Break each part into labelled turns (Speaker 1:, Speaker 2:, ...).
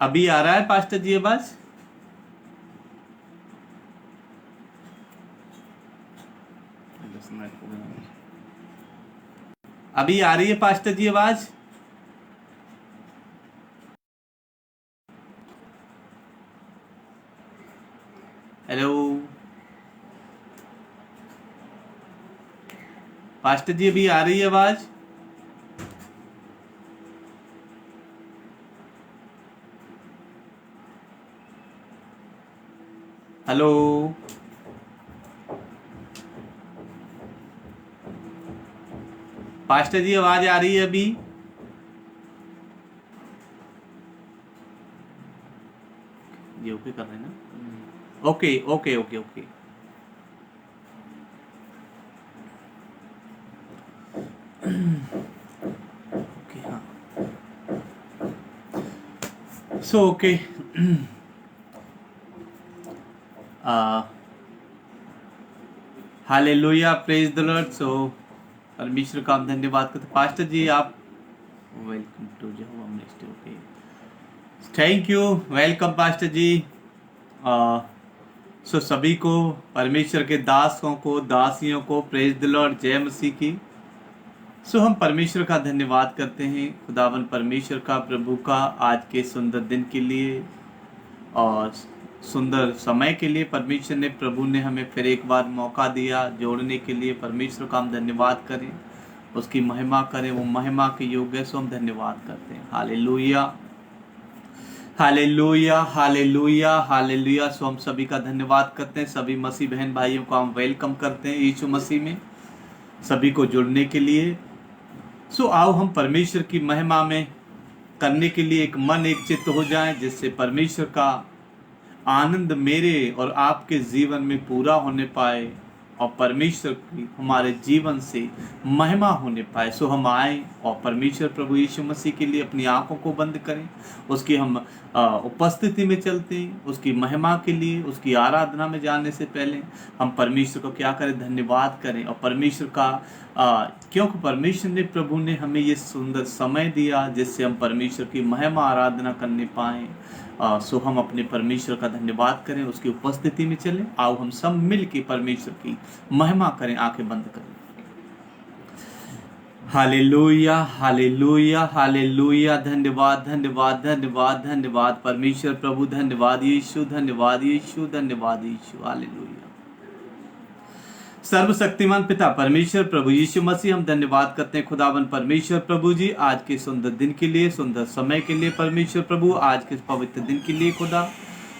Speaker 1: अभी आ रहा है पास्टर जी आवाज? अभी आ रही है पास्टर जी आवाज? हेलो पास्टर जी, अभी आ रही है आवाज? हेलो पास्टर जी, आवाज आ रही है अभी? ये ओके कर रहे हैं ना? Okay okay okay okay. Okay हाँ, so okay. Hallelujah, praise the Lord. So परमेश्वर का हम धन्यवाद करते। पास्टर जी आप welcome to Jehovah ministry. Okay, thank you, welcome pastor ji. So सभी को, परमेश्वर के दासों को, दासियों को प्रेज द लॉर्ड, जय मसीह की। सो हम परमेश्वर का धन्यवाद करते हैं, खुदावन परमेश्वर का, प्रभु का, आज के सुंदर दिन के लिए और सुंदर समय के लिए। परमेश्वर ने, प्रभु ने हमें फिर एक बार मौका दिया जोड़ने के लिए। परमेश्वर का हम धन्यवाद करें, उसकी महिमा करें, वो महिमा के योग्य है। सो हम धन्यवाद करते हैं। Hallelujah hallelujah hallelujah hallelujah. So हम सभी का धन्यवाद करते हैं। सभी मसीह बहन भाइयों को हम वेलकम करते हैं यीशु मसीह में, सभी को जुड़ने के लिए। सो आओ हम परमेश्वर की महिमा में करने के लिए एक मन एक चित्त हो जाएं, जिससे परमेश्वर का आनंद मेरे और आपके जीवन में पूरा होने पाए और परमेश्वर की हमारे जीवन से महिमा होने पाए। सो हम आए और परमेश्वर प्रभु यीशु मसीह के लिए अपनी आंखों को बंद करें, उसकी हम उपस्थिति में चलते हैं, उसकी महिमा के लिए, उसकी आराधना में जाने से पहले हम परमेश्वर को क्या करें, धन्यवाद करें। और परमेश्वर का क्योंकि परमेश्वर ने, प्रभु ने हमें ये सुंदर समय दिया जिससे हम परमेश्वर की महिमा आराधना करने पाएँ। सो हम अपने परमेश्वर का धन्यवाद करें, उसकी उपस्थिति में चलें। आओ हम सब मिल के परमेश्वर की महिमा करें, आंखें बंद करें। Hallelujah hallelujah hallelujah. धन्यवाद धन्यवाद धन्यवाद धन्यवाद परमेश्वर प्रभु, धन्यवाद यीशु, धन्यवाद यीशु, धन्यवाद यीशु। हालेलुया। सर्वशक्तिमान पिता परमेश्वर प्रभु यीशु मसीह, हम धन्यवाद करते हैं खुदावन परमेश्वर प्रभु जी, आज के सुंदर दिन के लिए, सुंदर समय के लिए। परमेश्वर प्रभु आज के पवित्र दिन के लिए खुदा,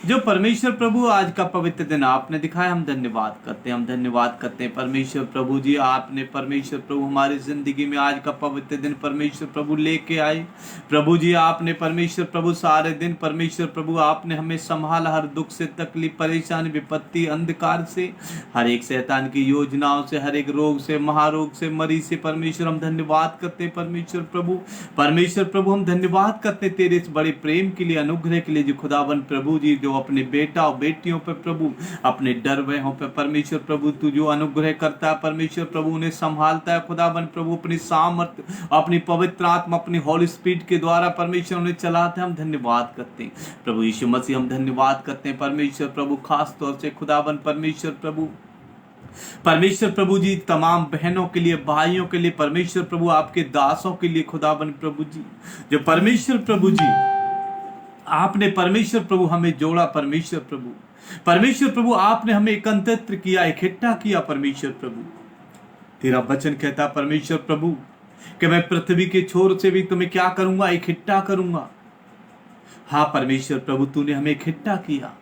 Speaker 1: जो परमेश्वर प्रभु आज का पवित्र दिन आपने दिखाया, हम धन्यवाद करते हैं। हम धन्यवाद करते हैं परमेश्वर प्रभु जी, आपने परमेश्वर प्रभु हमारी जिंदगी में आज का पवित्र दिन परमेश्वर प्रभु लेके आए। प्रभु जी आपने परमेश्वर प्रभु सारे दिन परमेश्वर प्रभु आपने हमें संभाला, हर दुख से, तकलीफ, परेशानी, विपत्ति, अंधकार से, हर एक शैतान की योजनाओं से, हर एक रोग से, महारोग से, मरीज से। परमेश्वर हम धन्यवाद करते हैं परमेश्वर प्रभु। परमेश्वर प्रभु हम धन्यवाद करते हैं तेरे इस बड़े प्रेम के लिए, अनुग्रह के लिए, जो खुदावन प्रभु जी जो अपने बेटा और बेटियों पर प्रभु, अपने डर वहों पर परमेश्वर प्रभु तू जो अनुग्रह करता है परमेश्वर प्रभु, उन्हें संभालता है खुदावन प्रभु, अपनी सामर्थ्य, अपनी पवित्र आत्मा, अपनी हॉली स्पिरिट के द्वारा परमेश्वर उन्हें चलाते हैं। हम धन्यवाद करते हैं प्रभु यीशु मसीह, हम धन्यवाद करते हैं परमेश्वर प्रभु, खास तौर से खुदावन परमेश्वर प्रभु, परमेश्वर प्रभु जी तमाम बहनों के लिए, भाइयों के लिए, परमेश्वर प्रभु आपके दासों के लिए खुदावन प्रभु जी, जो परमेश्वर प्रभु जी आपने परमेश्वर प्रभु हमें जोड़ा। परमेश्वर प्रभु, परमेश्वर प्रभु आपने हमें एकत्रित किया, इकट्ठा किया। परमेश्वर प्रभु तेरा वचन कहता परमेश्वर प्रभु कि मैं पृथ्वी के छोर से भी तुम्हें क्या करूंगा, इकट्ठा करूंगा। हाँ परमेश्वर प्रभु, तूने हमें इकट्ठा किया।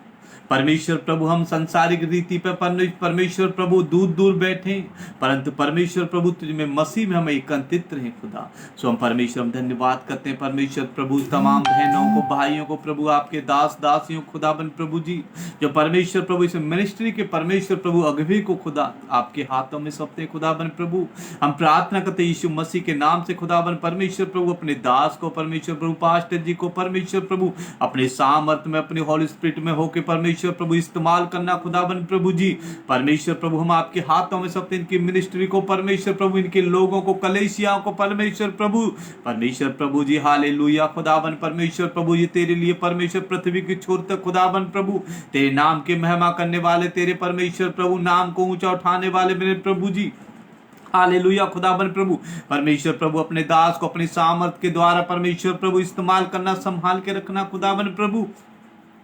Speaker 1: परमेश्वर प्रभु हम संसारिक रीति पर परमेश्वर प्रभु दूर दूर बैठे, परंतु परमेश्वर प्रभु तुझ में मसीह में हमें एकत्रित रहे खुदा। सो हम परमेश्वर हम धन्यवाद करते हैं परमेश्वर प्रभु, तमाम बहनों को, भाइयों को प्रभु, आपके दास दासियों खुदाबन प्रभु जी, जो परमेश्वर प्रभु इस मिनिस्ट्री के परमेश्वर प्रभु अगुवे को खुदा आपके हाथों में सौंपते खुदाबन प्रभु। हम प्रार्थना करते यीशु मसीह के नाम से खुदाबन परमेश्वर प्रभु, अपने दास को परमेश्वर प्रभु, पास्टर जी को परमेश्वर प्रभु, अपने सामर्थ में, अपने हॉली स्पिरिट में होकर परमेश्वर प्रभु इस्तेमाल करना खुदावन प्रभु जी। परमेश्वर प्रभु हम आपके हाथों में सौंपते इनकी मिनिस्ट्री को परमेश्वर प्रभु, इनके लोगों को, कलेसिया को परमेश्वर प्रभु जी। हालेलुया खुदावन परमेश्वर प्रभु जी, तेरे लिए परमेश्वर पृथ्वी की छोर तक खुदावन प्रभु तेरे नाम की महिमा करने वाले, तेरे परमेश्वर प्रभु नाम को ऊंचा उठाने वाले मेरे प्रभु जी। हालेलुया खुदावन प्रभु परमेश्वर प्रभु अपने दास को अपनी सामर्थ के द्वारा परमेश्वर प्रभु इस्तेमाल करना, संभाल के रखना खुदावन प्रभु।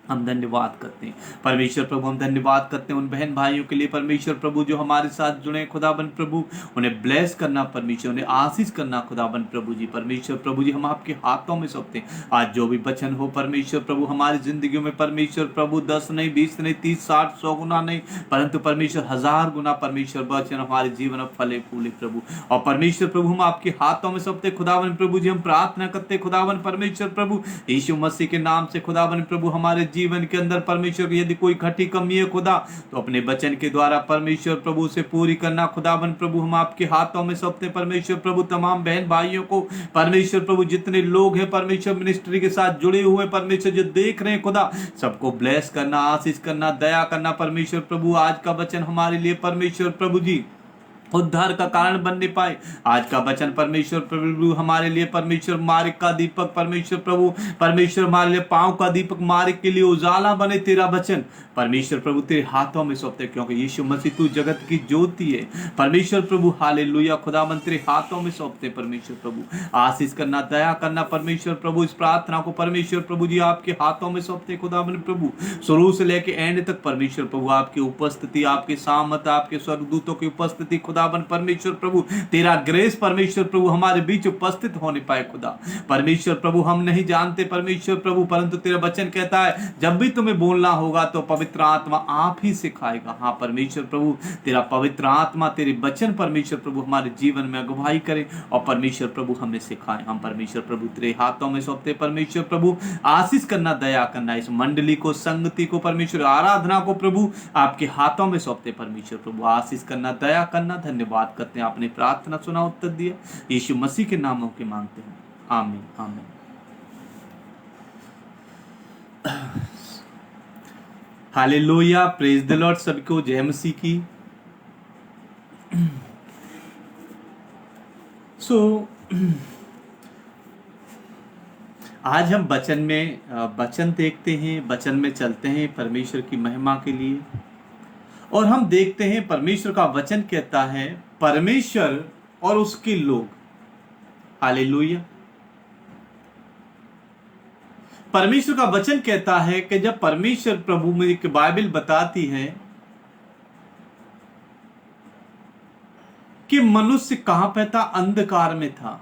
Speaker 1: हम धन्यवाद करते हैं परमेश्वर प्रभु, हम धन्यवाद करते हैं उन बहन भाइयों के लिए परमेश्वर प्रभु जो हमारे साथ जुड़े खुदाबंद प्रभु, उन्हें ब्लेस करना परमेश्वर, उन्हें आशीष करना खुदाबंद प्रभु जी। परमेश्वर प्रभु जी हम आपके हाथों में सौंपते हैं आज जो भी वचन हो परमेश्वर प्रभु हमारी जिंदगी में परमेश्वर प्रभु 10 नहीं 20 नहीं 30 60 100 गुना नहीं परंतु परमेश्वर 1000 गुना परमेश्वर वचन हमारे जीवन में फले फूले प्रभु। और परमेश्वर प्रभु हम आपके हाथों में सौंपते खुदाबंद प्रभु जी। हम प्रार्थना करते खुदाबंद परमेश्वर प्रभु यीशु मसीह के नाम से खुदाबंद प्रभु हमारे जीवन के अंदर परमेश्वर यदि कोई घटी कमी है खुदा तो अपने वचन के द्वारा परमेश्वर प्रभु से पूरी करना खुदाबंद प्रभु। हम आपके हाथों में सौंपते परमेश्वर प्रभु तमाम बहन भाइयों को परमेश्वर प्रभु, जितने लोग हैं परमेश्वर मिनिस्ट्री के साथ जुड़े हुए परमेश्वर जो देख रहे हैं खुदा, सबको ब्लेस करना, आशीष करना, दया करना परमेश्वर प्रभु। आज का वचन हमारे लिए परमेश्वर प्रभु जी उद्धार का कारण बनने पाए। आज का वचन परमेश्वर प्रभु हमारे लिए परमेश्वर मार्ग का दीपक परमेश्वर प्रभु, परमेश्वर हमारे लिए पांव का दीपक, मार्ग के लिए उजाला बने। तेरा वचन परमेश्वर प्रभु तेरे हाथों में सौंपते क्योंकि यीशु मसीह तू जगत की ज्योति है परमेश्वर प्रभु। हालेलुया खुदावंद तेरे हाथों में सौंपते परमेश्वर प्रभु, आशीष करना, दया करना परमेश्वर प्रभु। इस प्रार्थना को परमेश्वर प्रभु जी आपके हाथों में सौंपते खुदावंद प्रभु। शुरू से लेके एंड तक परमेश्वर प्रभु आपकी उपस्थिति, आपके सामर्थ, आपके स्वर्गदूतों की उपस्थिति खुदावन परमेश्वर प्रभु, तेरा ग्रेस परमेश्वर प्रभु हमारे बीच उपस्थित होने पाए खुदा। परमेश्वर प्रभु हम नहीं जानते परमेश्वर प्रभु, परंतु तेरा वचन कहता है जब भी तुम्हें बोलना होगा तो पवित्र आत्मा आप ही सिखाएगा। हाँ परमेश्वर प्रभु तेरा पवित्र आत्मा, तेरे वचन परमेश्वर प्रभु हमारे जीवन में अगुवाई करे और परमेश्वर प्रभु हमें सिखाए। हम परमेश्वर प्रभु तेरे हाथों में सौंपते परमेश्वर प्रभु, आशीष करना, दया करना, इस मंडली को, संगति को परमेश्वर, आराधना को प्रभु आपके हाथों में सौंपते परमेश्वर प्रभु, आशीष करना, दया करना। धन्यवाद करते हैं आपने प्रार्थना सुना, उत्तर दिया, यीशु मसीह के नामों के मांगते हैं, आमीन आमीन। Hallelujah, praise the Lord. सबको जय मसीह की। आज हम वचन देखते हैं, वचन में चलते हैं परमेश्वर की महिमा के लिए। और हम देखते हैं परमेश्वर का वचन कहता है परमेश्वर और उसके लोग, हालेलुया। परमेश्वर का वचन कहता है कि जब परमेश्वर प्रभु में एक बाइबल बताती है कि मनुष्य कहां पे था, अंधकार में था,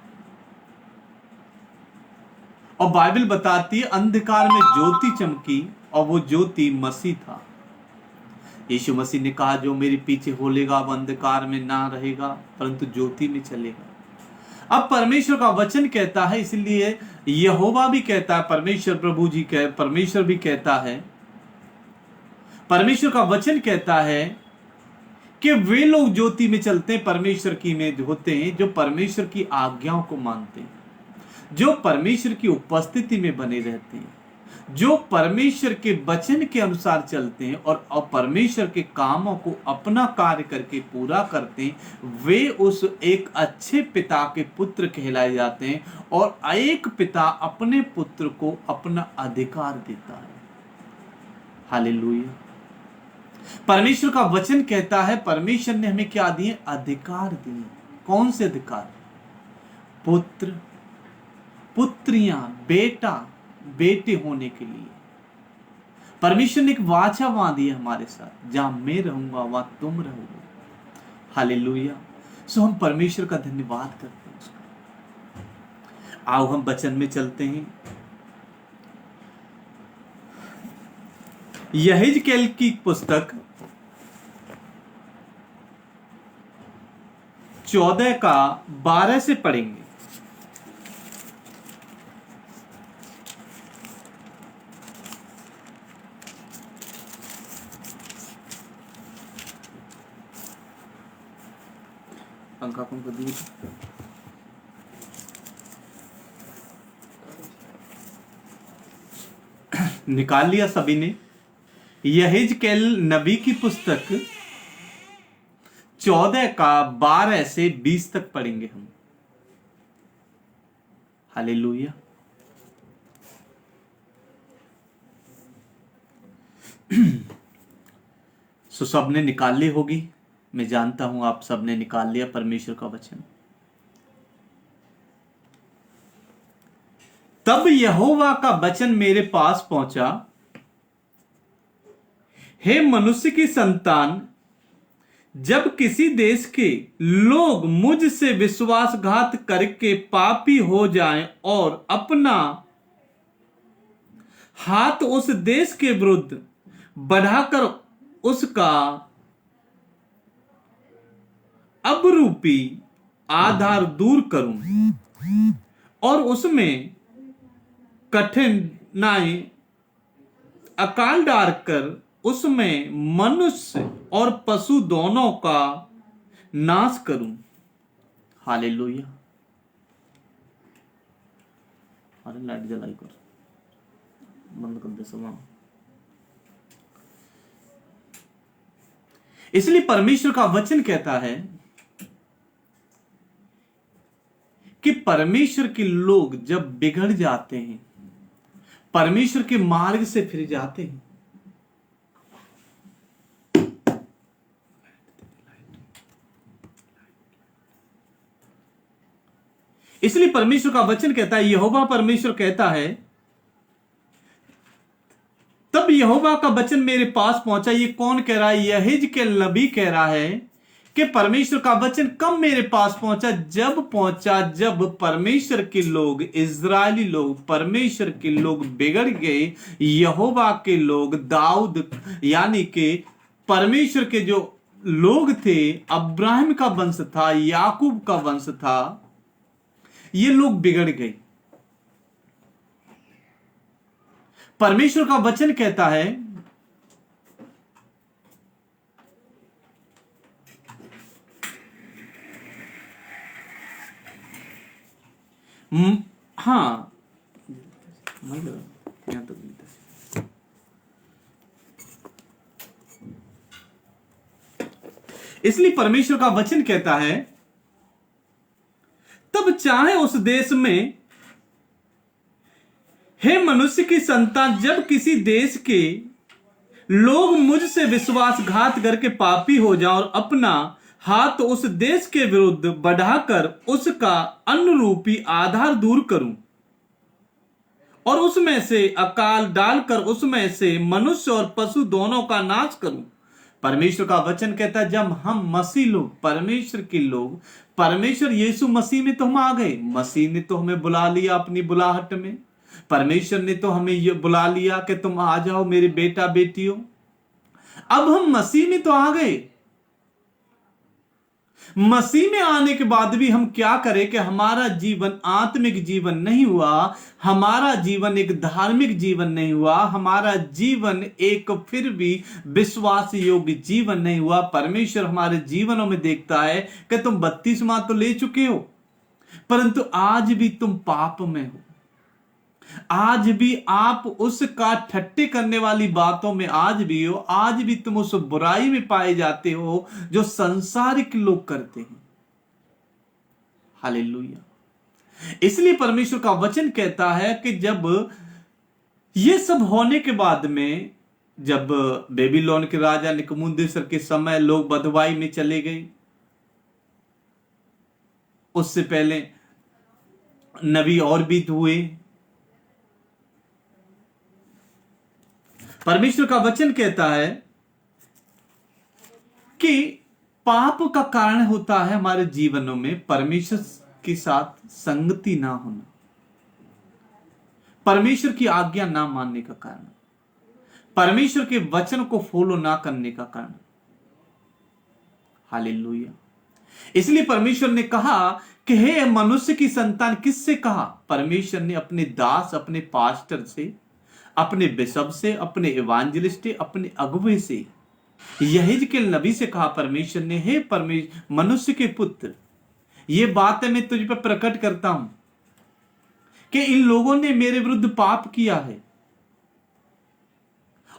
Speaker 1: और बाइबल बताती है अंधकार में ज्योति चमकी और वो ज्योति मसीह था। यीशु मसीह ने कहा जो मेरे पीछे होलेगा वो अंधकार में ना रहेगा परंतु ज्योति में चलेगा। अब परमेश्वर का वचन कहता है, इसलिए यहोवा भी कहता है, परमेश्वर प्रभु जी परमेश्वर भी कहता है, परमेश्वर का वचन कहता है कि वे लोग ज्योति में चलते हैं, परमेश्वर की में होते हैं, जो परमेश्वर की आज्ञाओं को मानते हैं, जो परमेश्वर की उपस्थिति में बने रहते हैं, जो परमेश्वर के वचन के अनुसार चलते हैं और परमेश्वर के कामों को अपना कार्य करके पूरा करते हैं, वे उस एक अच्छे पिता के पुत्र कहलाए जाते हैं। और एक पिता अपने पुत्र को अपना अधिकार देता है। हालेलुया। परमेश्वर का वचन कहता है परमेश्वर ने हमें क्या दिए, अधिकार दिए। कौन से अधिकार? पुत्र, पुत्रियां, बेटा, बेटे होने के लिए। परमेश्वर ने एक वाचा बांधी है हमारे साथ, जहां मैं रहूंगा वहां तुम रहोगे। हालेलुया। सो हम परमेश्वर का धन्यवाद करते हैं उसका। आओ हम वचन में चलते हैं। यहेजकेल की पुस्तक 14 का 12 से पढ़ेंगे। पंखा दूर निकाल लिया सभी ने। यहेजकेल नबी की पुस्तक 14 का 12 से 20 तक पढ़ेंगे हम। हालेलुया। सो सबने निकाल ली होगी, मैं जानता हूं आप सबने निकाल लिया परमेश्वर का वचन। तब यहोवा का वचन मेरे पास पहुंचा, हे मनुष्य की संतान, जब किसी देश के लोग मुझसे विश्वासघात करके पापी हो जाएं और अपना हाथ उस देश के विरुद्ध बढ़ाकर उसका अबरूपी आधार दूर करूं और उसमें कठिनाई अकाल डालकर उसमें मनुष्य और पशु दोनों का नाश करूं। हालेलुया। अरे लाइट जलाई कर, बंद कर दे सब। इसलिए परमेश्वर का वचन कहता है कि परमेश्वर के लोग जब बिगड़ जाते हैं, परमेश्वर के मार्ग से फिर जाते हैं, इसलिए परमेश्वर का वचन कहता है, यहोवा परमेश्वर कहता है, तब यहोवा का वचन मेरे पास पहुंचा। ये कौन कह रहा है? यहेजकेल नबी कह रहा है कि परमेश्वर का वचन कब मेरे पास पहुंचा? जब परमेश्वर के लोग, इजरायली लोग, परमेश्वर के लोग बिगड़ गए। यहोवा के लोग, दाऊद यानी कि परमेश्वर के जो लोग थे, अब्राहम का वंश था, याकूब का वंश था, ये लोग बिगड़ गए। परमेश्वर का वचन कहता है, हाँ यहां तक इसलिए परमेश्वर का वचन कहता है, तब चाहे उस देश में, हे मनुष्य की संतान, जब किसी देश के लोग मुझसे विश्वासघात करके पापी हो जाएं और अपना हाथ उस देश के विरुद्ध बढ़ाकर उसका अनुरूपी आधार दूर करूं और उसमें से अकाल डालकर उसमें से मनुष्य और पशु दोनों का नाश करूं। परमेश्वर का वचन कहता है, जब हम मसीह लोग, परमेश्वर के लोग, परमेश्वर यीशु मसीह में तो हम आ गए। मसीह ने तो हमें बुला लिया अपनी बुलाहट में। परमेश्वर ने तो हमें ये बुला लिया कि तुम आ जाओ मेरे बेटा बेटियों। अब हम मसीह में तो आ गए। मसीह में आने के बाद भी हम क्या करें कि हमारा जीवन आत्मिक जीवन नहीं हुआ, हमारा जीवन एक धार्मिक जीवन नहीं हुआ, हमारा जीवन एक फिर भी विश्वास योग्य जीवन नहीं हुआ। परमेश्वर हमारे जीवनों में देखता है कि तुम बपतिस्मा तो ले चुके हो, परंतु आज भी तुम पाप में हो, आज भी आप उसका ठट्टे करने वाली बातों में आज भी हो, आज भी तुम उस बुराई में पाए जाते हो जो संसारिक लोग करते हैं। हालेलुया। इसलिए परमेश्वर का वचन कहता है कि जब ये सब होने के बाद में, जब बेबीलोन के राजा निकमुनेसर के समय लोग बधवाई में चले गए, उससे पहले नबी और भी हुए। परमेश्वर का वचन कहता है कि पाप का कारण होता है हमारे जीवनों में परमेश्वर के साथ संगति ना होना, परमेश्वर की आज्ञा ना मानने का कारण, परमेश्वर के वचन को फॉलो ना करने का कारण। हालेलुया। इसलिए परमेश्वर ने कहा कि हे मनुष्य की संतान, किससे कहा? परमेश्वर ने अपने दास, अपने पास्टर से, अपने बिशप से, अपने इवांजलिस्ट, अपने अगुवे से, यहेजकेल नबी से कहा परमेश्वर ने, हे मनुष्य के पुत्र, ये बातें मैं तुझ पर प्रकट करता हूं कि इन लोगों ने मेरे विरुद्ध पाप किया है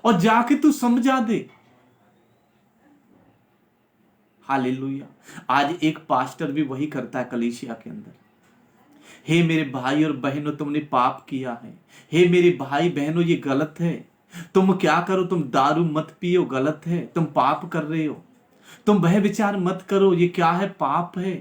Speaker 1: और जाके तू समझा दे। हालेलुया। आज एक पास्टर भी वही करता है कलीसिया के अंदर। हे मेरे भाई और बहनों, तुमने पाप किया है। हे मेरे भाई बहनों, ये गलत है। तुम क्या करो, तुम दारू मत पियो, गलत है, तुम पाप कर रहे हो। तुम वह विचार मत करो, ये क्या है, पाप है।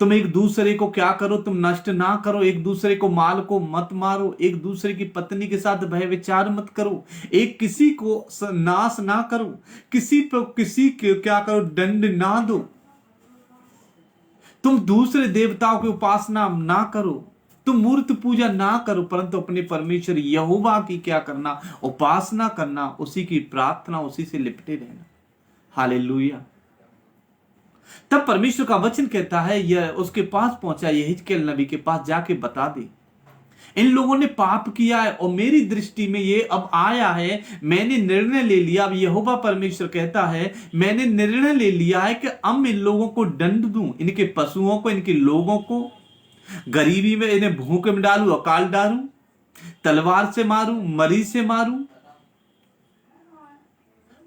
Speaker 1: तुम एक दूसरे को क्या करो, तुम नष्ट ना करो, एक दूसरे को माल को मत मारो, एक दूसरे की पत्नी के साथ वह विचार मत करो, एक किसी को नाश ना करो, किसी पर किसी के क्या करो, दंड ना दो। तुम दूसरे देवताओं की उपासना ना करो, तुम मूर्ति पूजा ना करो, परंतु अपने परमेश्वर यहोवा की क्या करना, उपासना करना, उसी की प्रार्थना, उसी से लिपटे रहना। हालेलुया। तब परमेश्वर का वचन कहता है, यह उसके पास पहुंचा, ये हिजकेल नबी के पास जाके बता दे, इन लोगों ने पाप किया है और मेरी दृष्टि में ये अब आया है, मैंने निर्णय ले लिया। अब यहोवा परमेश्वर कहता है, मैंने निर्णय ले लिया है कि अब इन लोगों को दंड दूं, इनके पशुओं को, इनके लोगों को, गरीबी में इन्हें भूख में डालूं, अकाल डालूं, तलवार से मारूं, मरी से मारूं।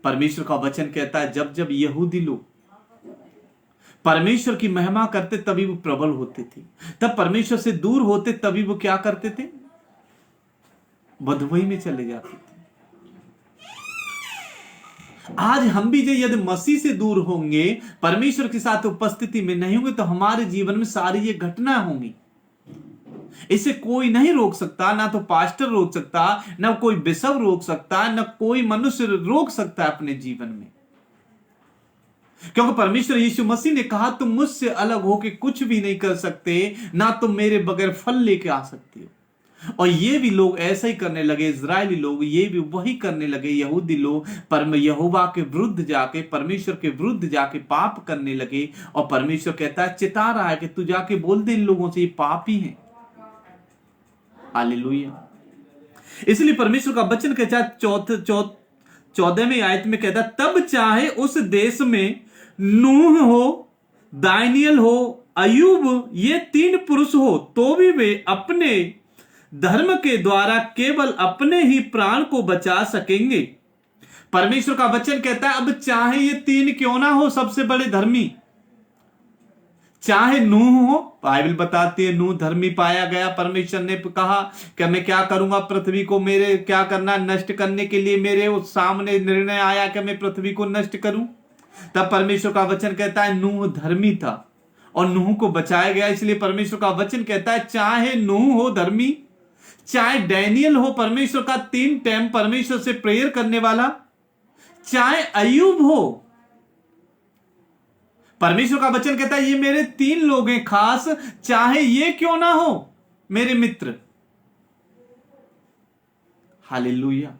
Speaker 1: परमेश्वर का वचन कहता है, जब जब यहूदी लोग परमेश्वर की महिमा करते तभी वो प्रबल होते थे, तब परमेश्वर से दूर होते तभी वो क्या करते थे, बदबुई में चले जाते थे। आज हम भी यदि मसीह से दूर होंगे, परमेश्वर के साथ उपस्थिति में नहीं होंगे, तो हमारे जीवन में सारी ये घटना होंगी। इसे कोई नहीं रोक सकता, ना तो पास्टर रोक सकता, ना कोई बिशप रोक सकता, ना कोई मनुष्य रोक सकता अपने जीवन में। क्योंकि परमेश्वर यीशु मसीह ने कहा, तुम मुझसे अलग होकर कुछ भी नहीं कर सकते, ना तुम मेरे बगैर फल लेके आ सकते हो। और ये भी लोग ऐसा ही करने लगे, इजरायली लोग ये भी वही करने लगे, यहूदी लोग यहोवा के विरुद्ध जाके, परमेश्वर के विरुद्ध जाके पाप करने लगे। और परमेश्वर कहता है, चिता रहा है कि तू जाके बोल दे इन लोगों से, ये पापी हैं। हालेलुया। इसलिए परमेश्वर का वचन कहता है 14वें आयत में कहता है, तब चाहे उस देश में नूह हो, दानियल हो, अयूब, ये 3 पुरुष हो, तो भी वे अपने धर्म के द्वारा केवल अपने ही प्राण को बचा सकेंगे। परमेश्वर का वचन कहता है, अब चाहे ये 3 क्यों ना हो सबसे बड़े धर्मी, चाहे नूह हो, बाइबल बताती है नूह धर्मी पाया गया। परमेश्वर ने कहा कि मैं क्या करूंगा, पृथ्वी को मेरे क्या करना, नष्ट करने के लिए मेरे उस सामने निर्णय आया कि मैं पृथ्वी को नष्ट करूं। तब परमेश्वर का वचन कहता है नूह धर्मी था और नूह को बचाया गया। इसलिए परमेश्वर का वचन कहता है, चाहे नूह हो धर्मी, चाहे डैनियल हो परमेश्वर का 3 टाइम परमेश्वर से प्रेयर करने वाला, चाहे अय्यूब हो, परमेश्वर का वचन कहता है ये मेरे 3 लोग हैं खास, चाहे ये क्यों ना हो मेरे मित्र। हालेलुया।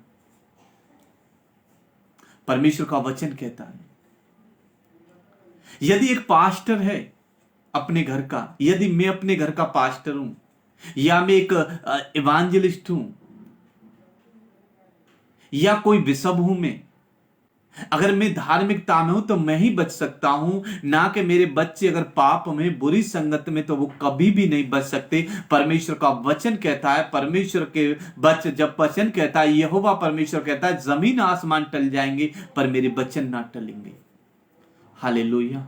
Speaker 1: परमेश्वर का वचन कहता है, यदि एक पास्टर है अपने घर का, यदि मैं अपने घर का पास्टर हूं, या मैं एक इवांजेलिस्ट हूं, या कोई बिशप हूं, मैं अगर मैं धार्मिकता में हूं तो मैं ही बच सकता हूं, ना कि मेरे बच्चे अगर पाप में, बुरी संगत में, तो वो कभी भी नहीं बच सकते। परमेश्वर का वचन कहता है, परमेश्वर के बच्चे जब वचन कहता है, यहोवा परमेश्वर कहता है, जमीन आसमान टल जाएंगे पर मेरे वचन ना टलेंगे। हालेलुया।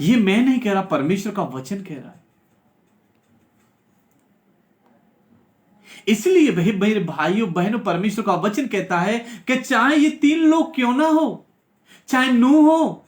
Speaker 1: ये मैं नहीं कह रहा, परमेश्वर का वचन कह रहा है। इसलिए मेरे भाइयों बहनों, परमेश्वर का वचन कहता है कि चाहे ये 3 लोग क्यों ना हो, चाहे नूह हो,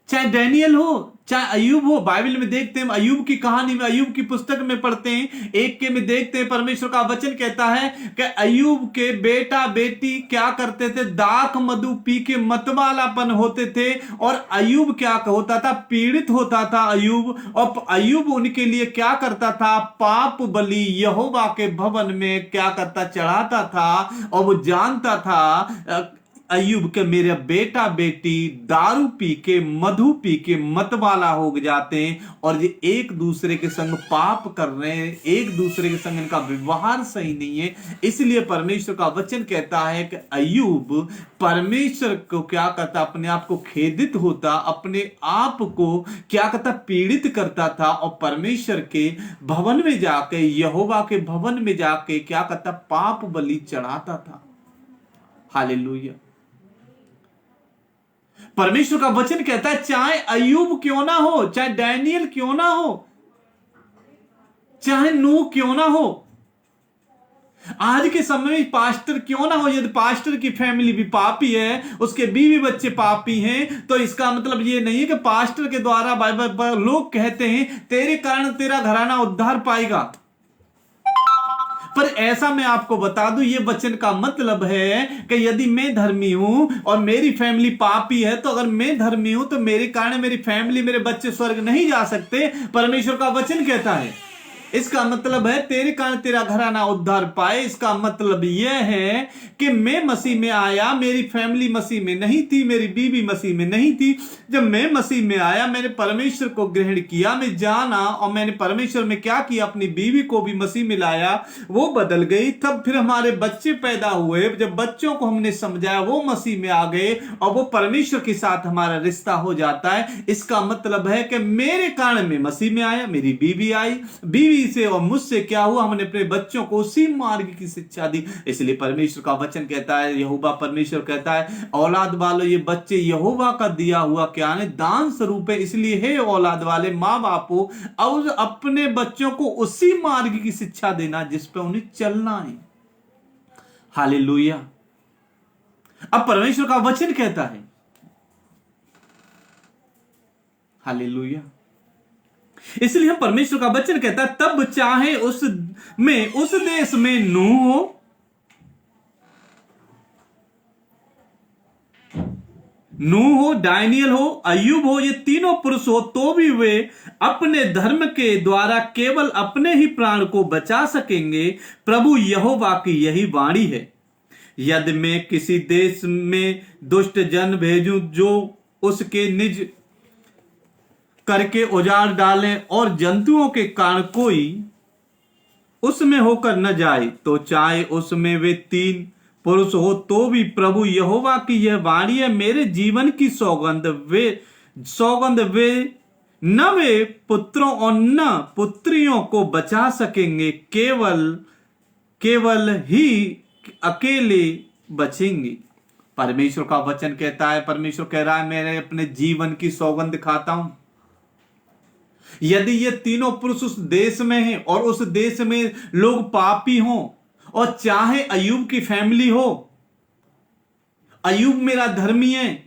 Speaker 1: चाहे डैनियल हो, चाहे अय्यूब हो। बाइबल में देखते हैं, अय्यूब की कहानी में, अय्यूब की पुस्तक में पढ़ते हैं, 1 के में देखते हैं, परमेश्वर का वचन कहता है कि अय्यूब के बेटा बेटी क्या करते थे, दाख मधु पी के मतवालापन होते थे, और अय्यूब क्या होता था, पीड़ित होता था अय्यूब। और अय्यूब उनके लिए क्या करता था, पाप बलि यहोवा के भवन में क्या करता, चढ़ाता था। और वो जानता था अय्यूब के मेरे बेटा बेटी दारू पी के मधु पी के मतवाला हो जाते हैं और ये एक दूसरे के संग पाप कर रहे हैं, एक दूसरे के संग इनका व्यवहार सही नहीं है। इसलिए परमेश्वर का वचन कहता है कि अय्यूब परमेश्वर को क्या करता, अपने आप को खेदित होता, अपने आप को क्या करता, पीड़ित करता था और परमेश्वर के भवन में जाके, यहोवा के भवन में जाके क्या करता, पाप बलि चढ़ाता था। हालेलुया। परमेश्वर का वचन कहता है चाहे अय्यूब क्यों ना हो, चाहे डैनियल क्यों ना हो, चाहे नूह क्यों ना हो, आज के समय में पास्टर क्यों ना हो, यदि पास्टर की फैमिली भी पापी है, उसके बीवी बच्चे पापी हैं, तो इसका मतलब ये नहीं है कि पास्टर के द्वारा बाइबल लोग कहते हैं तेरे कारण तेरा घराना उद्धार पाएगा। पर ऐसा मैं आपको बता दूं, ये वचन का मतलब है कि यदि मैं धर्मी हूं और मेरी फैमिली पापी है, तो अगर मैं धर्मी हूं तो मेरे कारण मेरी फैमिली, मेरे बच्चे स्वर्ग नहीं जा सकते। परमेश्वर का वचन कहता है इसका मतलब है तेरे कारण तेरा घराना उद्धार पाए। इसका मतलब यह है कि मैं मसीह में आया, मेरी फैमिली मसीह में नहीं थी, मेरी बीवी मसीह में नहीं थी। जब मैं मसीह में आया, मैंने परमेश्वर को ग्रहण किया, मैं जाना और मैंने परमेश्वर में क्या किया, अपनी बीवी को भी मसीह में लाया, वो बदल गई। तब फिर हमारे बच्चे पैदा हुए, जब बच्चों को हमने समझाया, वो मसीह में आ गए और वो परमेश्वर के साथ हमारा रिश्ता हो जाता है। इसका मतलब है कि मेरे कारण मैं मसीह में आया, मेरी बीवी आई, बीवी से और मुझसे क्या हुआ, हमने अपने बच्चों को उसी मार्ग की शिक्षा दी। इसलिए परमेश्वर का वचन कहता है, यहोवा परमेश्वर कहता है, औलाद वालों ये बच्चे यहोवा का दिया हुआ क्या है, दान स्वरूप है। इसलिए हे औलाद वाले माँ बापों, और अपने बच्चों को उसी मार्ग की शिक्षा देना जिस पे उन्हें चलना है। हालेलुया। अब परमेश्वर का वचन कहता है, हालेलुया, इसलिए हम परमेश्वर का वचन कहता है तब चाहे उस देश में नूह हो, दानियल हो, अय्यूब हो, ये तीनों पुरुष हो, तो भी वे अपने धर्म के द्वारा केवल अपने ही प्राण को बचा सकेंगे। प्रभु यहोवा की यही वाणी है, यदि मैं किसी देश में दुष्ट जन भेजूं जो उसके निज करके उजाड़ डालें और जंतुओं के कारण कोई उसमें होकर न जाए, तो चाहे उसमें वे 3 पुरुष हो, तो भी प्रभु यहोवा की यह वाणी है, मेरे जीवन की सौगंध वे न वे पुत्रों और न पुत्रियों को बचा सकेंगे, केवल ही अकेले बचेंगे। परमेश्वर का वचन कहता है, परमेश्वर कह रहा है, मैंने अपने जीवन की सौगंध खाता हूं। यदि ये तीनों पुरुष उस देश में हैं और उस देश में लोग पापी हों, और चाहे अय्यूब की फैमिली हो, अय्यूब मेरा धर्मी है,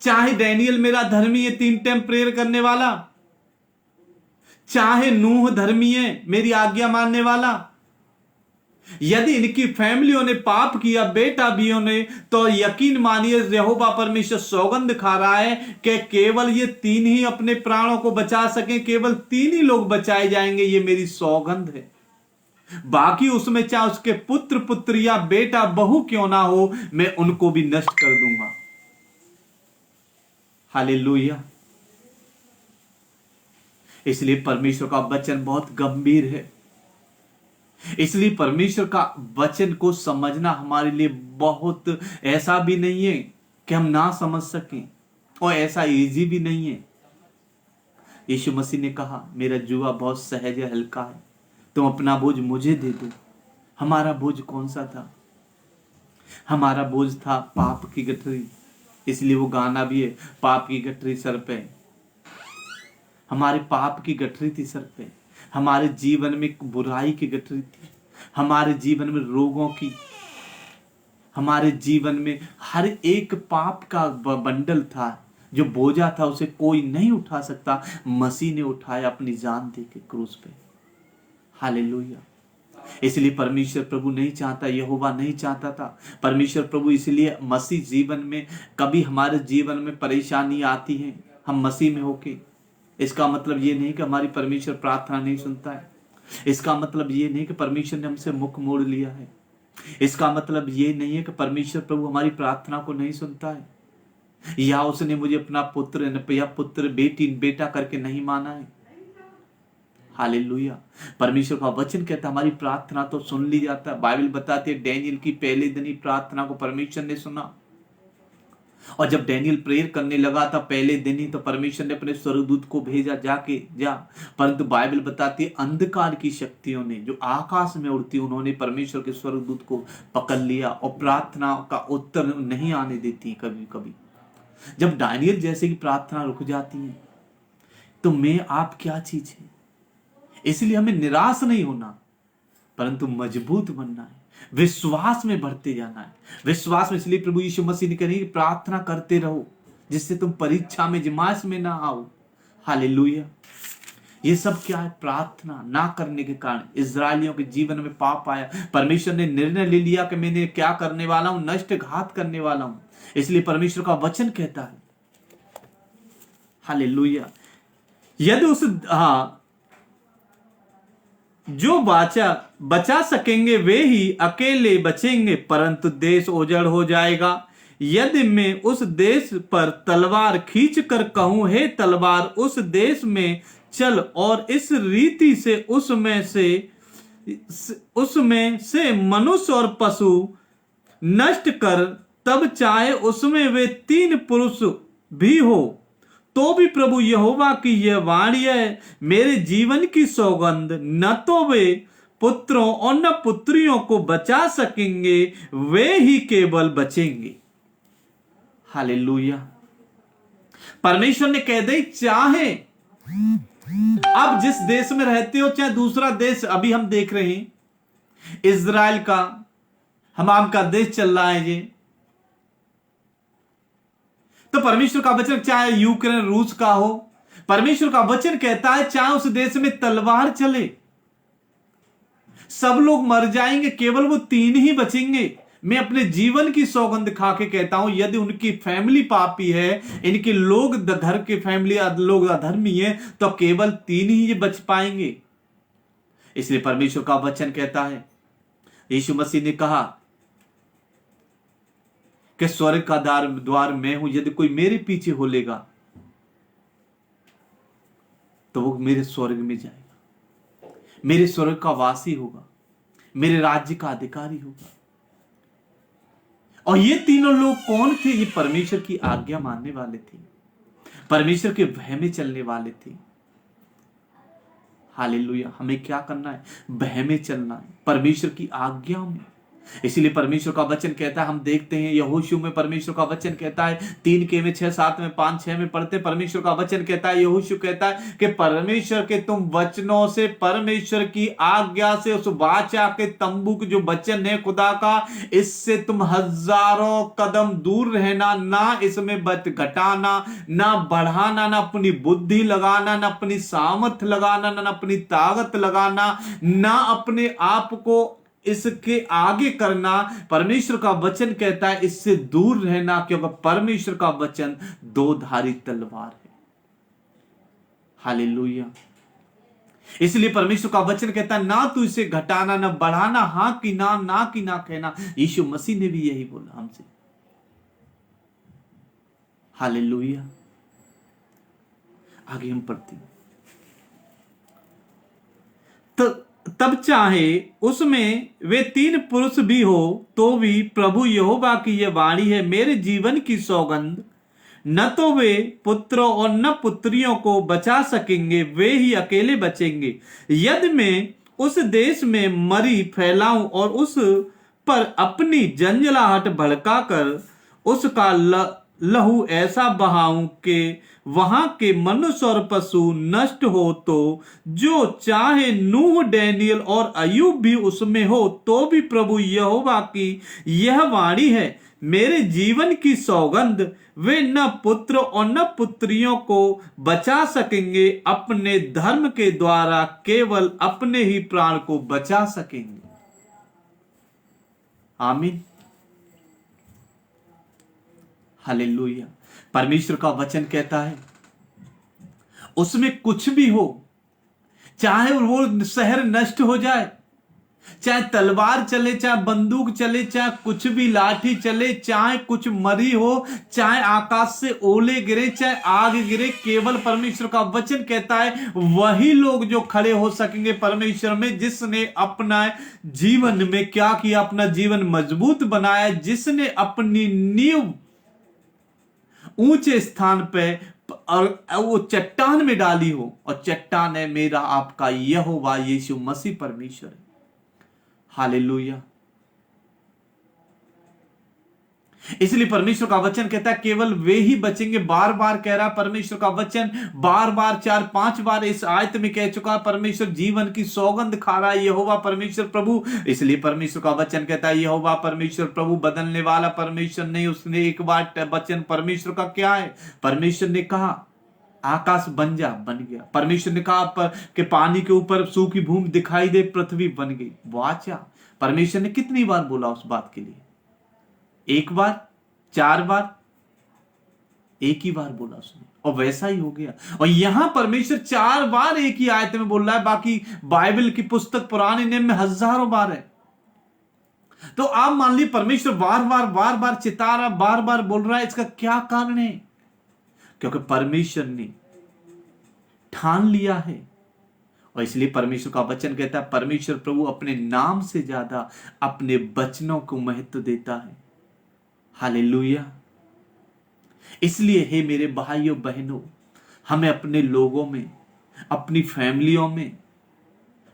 Speaker 1: चाहे डैनियल मेरा धर्मी है, 3 टाइम प्रेयर करने वाला, चाहे नूह धर्मी है, मेरी आज्ञा मानने वाला, यदि इनकी फैमिलियों ने पाप किया, बेटा भी ने, तो यकीन मानिए यहोवा परमेश्वर सौगंध खा रहा है कि केवल ये 3 ही अपने प्राणों को बचा सकें, केवल 3 ही लोग बचाए जाएंगे। ये मेरी सौगंध है। बाकी उसमें चाहे उसके पुत्र पुत्रिया बेटा बहू क्यों ना हो, मैं उनको भी नष्ट कर दूंगा। हालेलुया। इसलिए परमेश्वर का वचन बहुत गंभीर है। इसलिए परमेश्वर का वचन को समझना हमारे लिए बहुत ऐसा भी नहीं है कि हम ना समझ सकें, और ऐसा इजी भी नहीं है। यीशु मसीह ने कहा, मेरा जुआ बहुत सहज है, हल्का है, तुम अपना बोझ मुझे दे दो। हमारा बोझ कौन सा था? हमारा बोझ था पाप की गठरी। इसलिए वो गाना भी है, पाप की गठरी सर पे। हमारे पाप की गठरी थी सर पे। हमारे जीवन में बुराई की गठरी थी, हमारे जीवन में रोगों की, हमारे जीवन में हर एक पाप का बंडल था, जो बोझा था उसे कोई नहीं उठा सकता। मसीह ने उठाया अपनी जान दे के क्रूस पे। हालेलुया। इसलिए परमेश्वर प्रभु नहीं चाहता, यहोवा नहीं चाहता था। परमेश्वर प्रभु इसलिए मसीह जीवन में, कभी हमारे जीवन में परेशानी आती है हम मसीह में होके, इसका मतलब ये नहीं कि हमारी परमेश्वर प्रार्थना नहीं सुनता है। इसका मतलब ये नहीं कि परमेश्वर ने हमसे मुख मोड़ लिया है। इसका मतलब ये नहीं है कि परमेश्वर प्रभु हमारी प्रार्थना को नहीं सुनता है, या उसने मुझे अपना पुत्र या पुत्र बेटी बेटा करके नहीं माना है। हालेलुया। परमेश्वर का वचन कहता है हमारी प्रार्थना तो सुन ली जाता है। बाइबल बताती है डैनियल की पहले दिन ही प्रार्थना को परमेश्वर ने सुना, और जब डैनियल प्रेयर करने लगा था पहले दिन ही, तो परमेश्वर ने अपने स्वर्गदूत को भेजा, जाके जा। परंतु बाइबल बताती है अंधकार की शक्तियों ने जो आकाश में उड़ती, उन्होंने परमेश्वर के स्वर्गदूत को पकड़ लिया और प्रार्थना का उत्तर नहीं आने देती। कभी कभी जब डैनियल जैसे की प्रार्थना रुक जाती है, तो मैं आप क्या चीज है। इसलिए हमें निराश नहीं होना, परंतु मजबूत बनना है, विश्वास में बढ़ते जाना है। विश्वास में, इसलिए प्रभु यीशु मसीह ने कही प्रार्थना करते रहो जिससे तुम परीक्षा में जिमाश में ना आओ। हालेलुया। ये सब क्या है? प्रार्थना ना करने के कारण इस्राएलियों के जीवन में पाप आया। परमेश्वर ने निर्णय ले लिया कि मैंने क्या करने वाला हूं, नष्ट घात करने वाला हूं। इसलिए परमेश्वर का वचन कहता है, हालेलुया, यदि उस जो बचा सकेंगे वे ही अकेले बचेंगे, परंतु देश उजड़ हो जाएगा। यदि मैं उस देश पर तलवार खींच कर कहूं, हे तलवार उस देश में चल और इस रीति से उसमें से मनुष्य और पशु नष्ट कर, तब चाहे उसमें वे 3 पुरुष भी हो, तो भी प्रभु यहोवा की यह वाणी है, मेरे जीवन की सौगंध, न तो वे पुत्रों और न पुत्रियों को बचा सकेंगे, वे ही केवल बचेंगे। हालेलुया। परमेश्वर ने कह दी, चाहे अब जिस देश में रहते हो, चाहे दूसरा देश, अभी हम देख रहे हैं इजराइल का, हमाम का देश चल रहा है ये, तो परमेश्वर का वचन चाहे यूक्रेन रूस का हो, परमेश्वर का वचन कहता है चाहे उस देश में तलवार चले, सब लोग मर जाएंगे, केवल वो 3 ही बचेंगे। मैं अपने जीवन की सौगंध खा के कहता हूं, यदि उनकी फैमिली पापी है, इनके लोग घर के फैमिली लोग अधर्मी है, तो केवल 3 ही बच पाएंगे। इसलिए परमेश्वर का वचन कहता है, यीशु मसीह ने कहा कि स्वर्ग का द्वार मैं हूं, यदि कोई मेरे पीछे हो लेगा तो वो मेरे स्वर्ग में जाएगा, मेरे स्वर्ग का वासी होगा, मेरे राज्य का अधिकारी होगा। और ये तीनों लोग कौन थे? ये परमेश्वर की आज्ञा मानने वाले थे, परमेश्वर के भय में चलने वाले थे। हालेलुया। हमें क्या करना है? भय में चलना है, परमेश्वर की आज्ञा में। इसीलिए परमेश्वर का वचन कहता है, हम देखते हैं यहोशू में परमेश्वर का वचन कहता है, 3 के में 6 7 में 5 6 में पढ़ते, परमेश्वर का वचन कहता है, यहोशू कहता है कि परमेश्वर के तुम वचनों से, परमेश्वर की आज्ञा से, उस वाचा के तंबू के जो वचन है खुदा का, इससे तुम हजारों कदम दूर रहना, ना इसमें घटाना ना बढ़ाना, ना अपनी बुद्धि लगाना, ना अपनी सामर्थ लगाना, ना अपनी ताकत लगाना, ना अपने आप को इसके आगे करना। परमेश्वर का वचन कहता है इससे दूर रहना, क्योंकि परमेश्वर का वचन 2-धारी तलवार है। हालेलुया। इसलिए परमेश्वर का वचन कहता है ना तू इसे घटाना ना बढ़ाना, हां की ना की ना कहना। यीशु मसीह ने भी यही बोला हमसे। हालेलुया। आगे हम पढ़ते हैं, तो तब चाहे उसमें वे 3 पुरुष भी हो, तो भी प्रभु यहोवा की यह वाणी है, मेरे जीवन की सौगंध, न तो वे पुत्रों और न पुत्रियों को बचा सकेंगे, वे ही अकेले बचेंगे। यदि मैं उस देश में मरी फैलाऊं और उस पर अपनी जंजलाहट भड़काकर उसका लहू ऐसा बहाऊं कि वहां के मनुष्य और पशु नष्ट हो, तो जो चाहे नूह, डैनियल और अय्यूब भी उसमें हो, तो भी प्रभु यहोवा की यह वाणी है, मेरे जीवन की सौगंध, वे न पुत्र और न पुत्रियों को बचा सकेंगे, अपने धर्म के द्वारा केवल अपने ही प्राण को बचा सकेंगे। आमीन। हालेलुया। परमेश्वर का वचन कहता है उसमें कुछ भी हो, चाहे वो शहर नष्ट हो जाए, चाहे तलवार चले, चाहे बंदूक चले, चाहे कुछ भी लाठी चले, चाहे कुछ मरी हो, चाहे आकाश से ओले गिरे, चाहे आग गिरे, केवल परमेश्वर का वचन कहता है वही लोग जो खड़े हो सकेंगे परमेश्वर में, जिसने अपना जीवन में क्या किया, अपना जीवन मजबूत बनाया, जिसने अपनी नींव ऊंचे स्थान पे और वो चट्टान में डाली हो, और चट्टान है मेरा आपका यहोवा यीशु मसीह परमेश्वर है। हालेलुया। इसलिए परमेश्वर का वचन कहता है केवल वे ही बचेंगे। बार बार कह रहा परमेश्वर का वचन, बार बार 4-5 बार इस आयत में कह चुका परमेश्वर जीवन की सौगंध खा रहा है यहोवा परमेश्वर प्रभु। इसलिए परमेश्वर का वचन कहता है यहोवा परमेश्वर प्रभु बदलने वाला परमेश्वर नहीं। उसने एक बार वचन परमेश्वर का क्या है, परमेश्वर ने कहा आकाश बन जा, बन गया। परमेश्वर ने कहा कि पानी के ऊपर सूखी भूमि दिखाई दे, पृथ्वी बन गई। वाचा परमेश्वर ने कितनी बार बोला उस बात के लिए? एक बार, 4 बार, एक ही बार बोला उसने, और वैसा ही हो गया। और यहां परमेश्वर 4 बार एक ही आयत में बोल रहा है, बाकी बाइबल की पुस्तक पुराने नियम में हजारों बार है। तो आप मान लीजिए परमेश्वर बार बार चिता रहा, बार बार बोल रहा है, इसका क्या कारण है? क्योंकि परमेश्वर ने ठान लिया है। और इसलिए परमेश्वर का वचन कहता है परमेश्वर प्रभु अपने नाम से ज्यादा अपने वचनों को महत्व देता है। हालेलुया। इसलिए हे मेरे भाइयों बहनों, हमें अपने लोगों में, अपनी फैमिलियों में,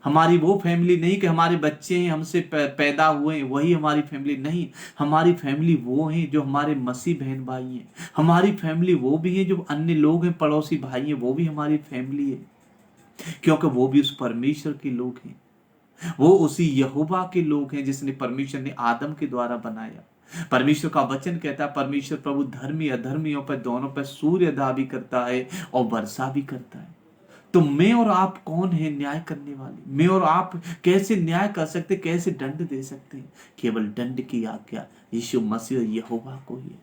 Speaker 1: हमारी वो फैमिली नहीं कि हमारे बच्चे हैं हमसे पैदा हुए हैं वही हमारी फैमिली नहीं। हमारी फैमिली वो हैं जो हमारे मसीह बहन भाई हैं। हमारी फैमिली वो भी है जो अन्य लोग हैं, पड़ोसी भाई हैं, वो भी हमारी फैमिली है, क्योंकि वो भी उस परमेश्वर के लोग हैं। वो उसी यहोवा के लोग हैं जिसने परमेश्वर ने आदम के द्वारा बनाया। परमेश्वर का वचन कहता है परमेश्वर प्रभु धर्मी अधर्मियों पर दोनों पर सूर्योदय भी करता है और वर्षा भी करता है। तो मैं और आप कौन है न्याय करने वाले? मैं और आप कैसे न्याय कर सकते, कैसे दंड दे सकते हैं? केवल दंड की आज्ञा यीशु मसीह यहोवा को ही है।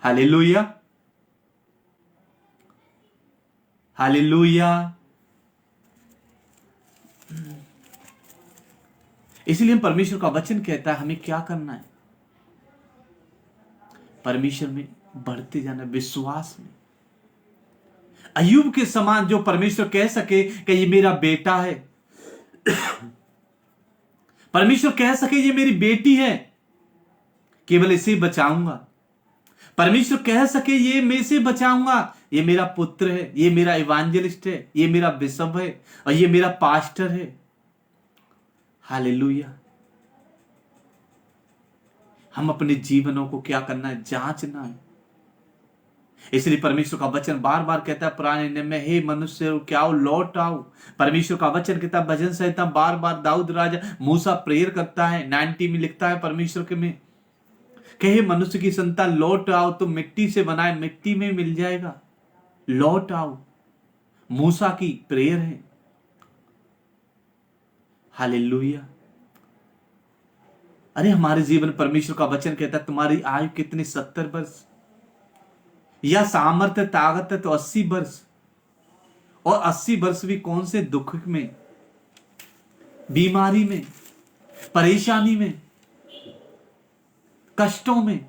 Speaker 1: Hallelujah, hallelujah. इसलिए परमेश्वर का वचन कहता है हमें क्या करना है? परमेश्वर में बढ़ते जाना, विश्वास में। अय्यूब के समान जो परमेश्वर कह सके कि ये मेरा बेटा है, परमेश्वर कह सके ये मेरी बेटी है, केवल इसे बचाऊंगा। परमेश्वर कह सके ये मैं से बचाऊंगा, ये मेरा पुत्र है, ये मेरा इवांजेलिस्ट है, ये मेरा बिशप है और ये मेरा पास्टर है। हालेलुया। हम अपने जीवनों को क्या करना है? जांचना है। इसलिए परमेश्वर का वचन बार बार कहता है पुराने नियम में, हे मनुष्य क्या हो, लौट आओ। परमेश्वर का वचन कहता है भजन संहिता बार बार दाऊद राजा मूसा प्रेयर करता है, 90 में लिखता है परमेश्वर के में, कहे मनुष्य की संतान लौट आओ, तो मिट्टी से बनाए मिट्टी में मिल जाएगा, लौट आओ। मूसा की प्रेयर है। हालेलुया। अरे हमारे जीवन परमेश्वर का वचन कहता है तुम्हारी आयु कितनी, 70 वर्ष, या सामर्थ्य ताकत है तो 80 वर्ष। और 80 वर्ष भी कौन से दुख में, बीमारी में, परेशानी में, कष्टों में।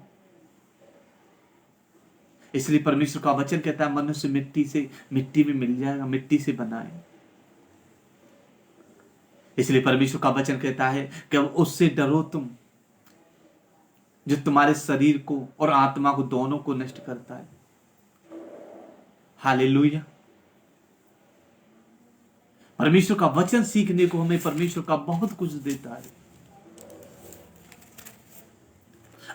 Speaker 1: इसलिए परमेश्वर का वचन कहता है मनुष्य मिट्टी में मिल जाएगा, मिट्टी से बनाए। इसलिए परमेश्वर का वचन कहता है कि उससे डरो तुम जो तुम्हारे शरीर को और आत्मा को दोनों को नष्ट करता है। हालेलुया। परमेश्वर का वचन सीखने को हमें परमेश्वर का बहुत कुछ देता है।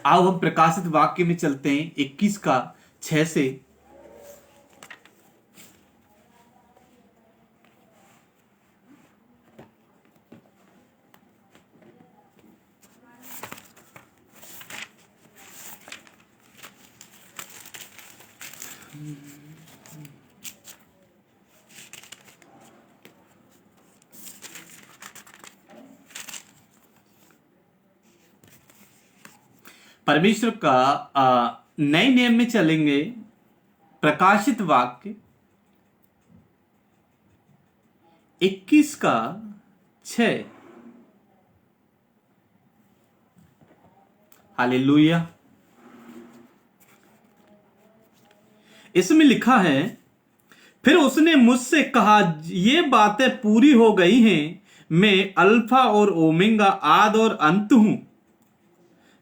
Speaker 1: आओ हम प्रकाशित वाक्य में चलते हैं, 21:6 से। परमेश्वर का नए नियम में चलेंगे, प्रकाशित वाक्य 21:6। हालेलुया। इसमें लिखा है, फिर उसने मुझसे कहा, ये बातें पूरी हो गई हैं, मैं अल्फा और ओमेगा, आद और अंत हूं।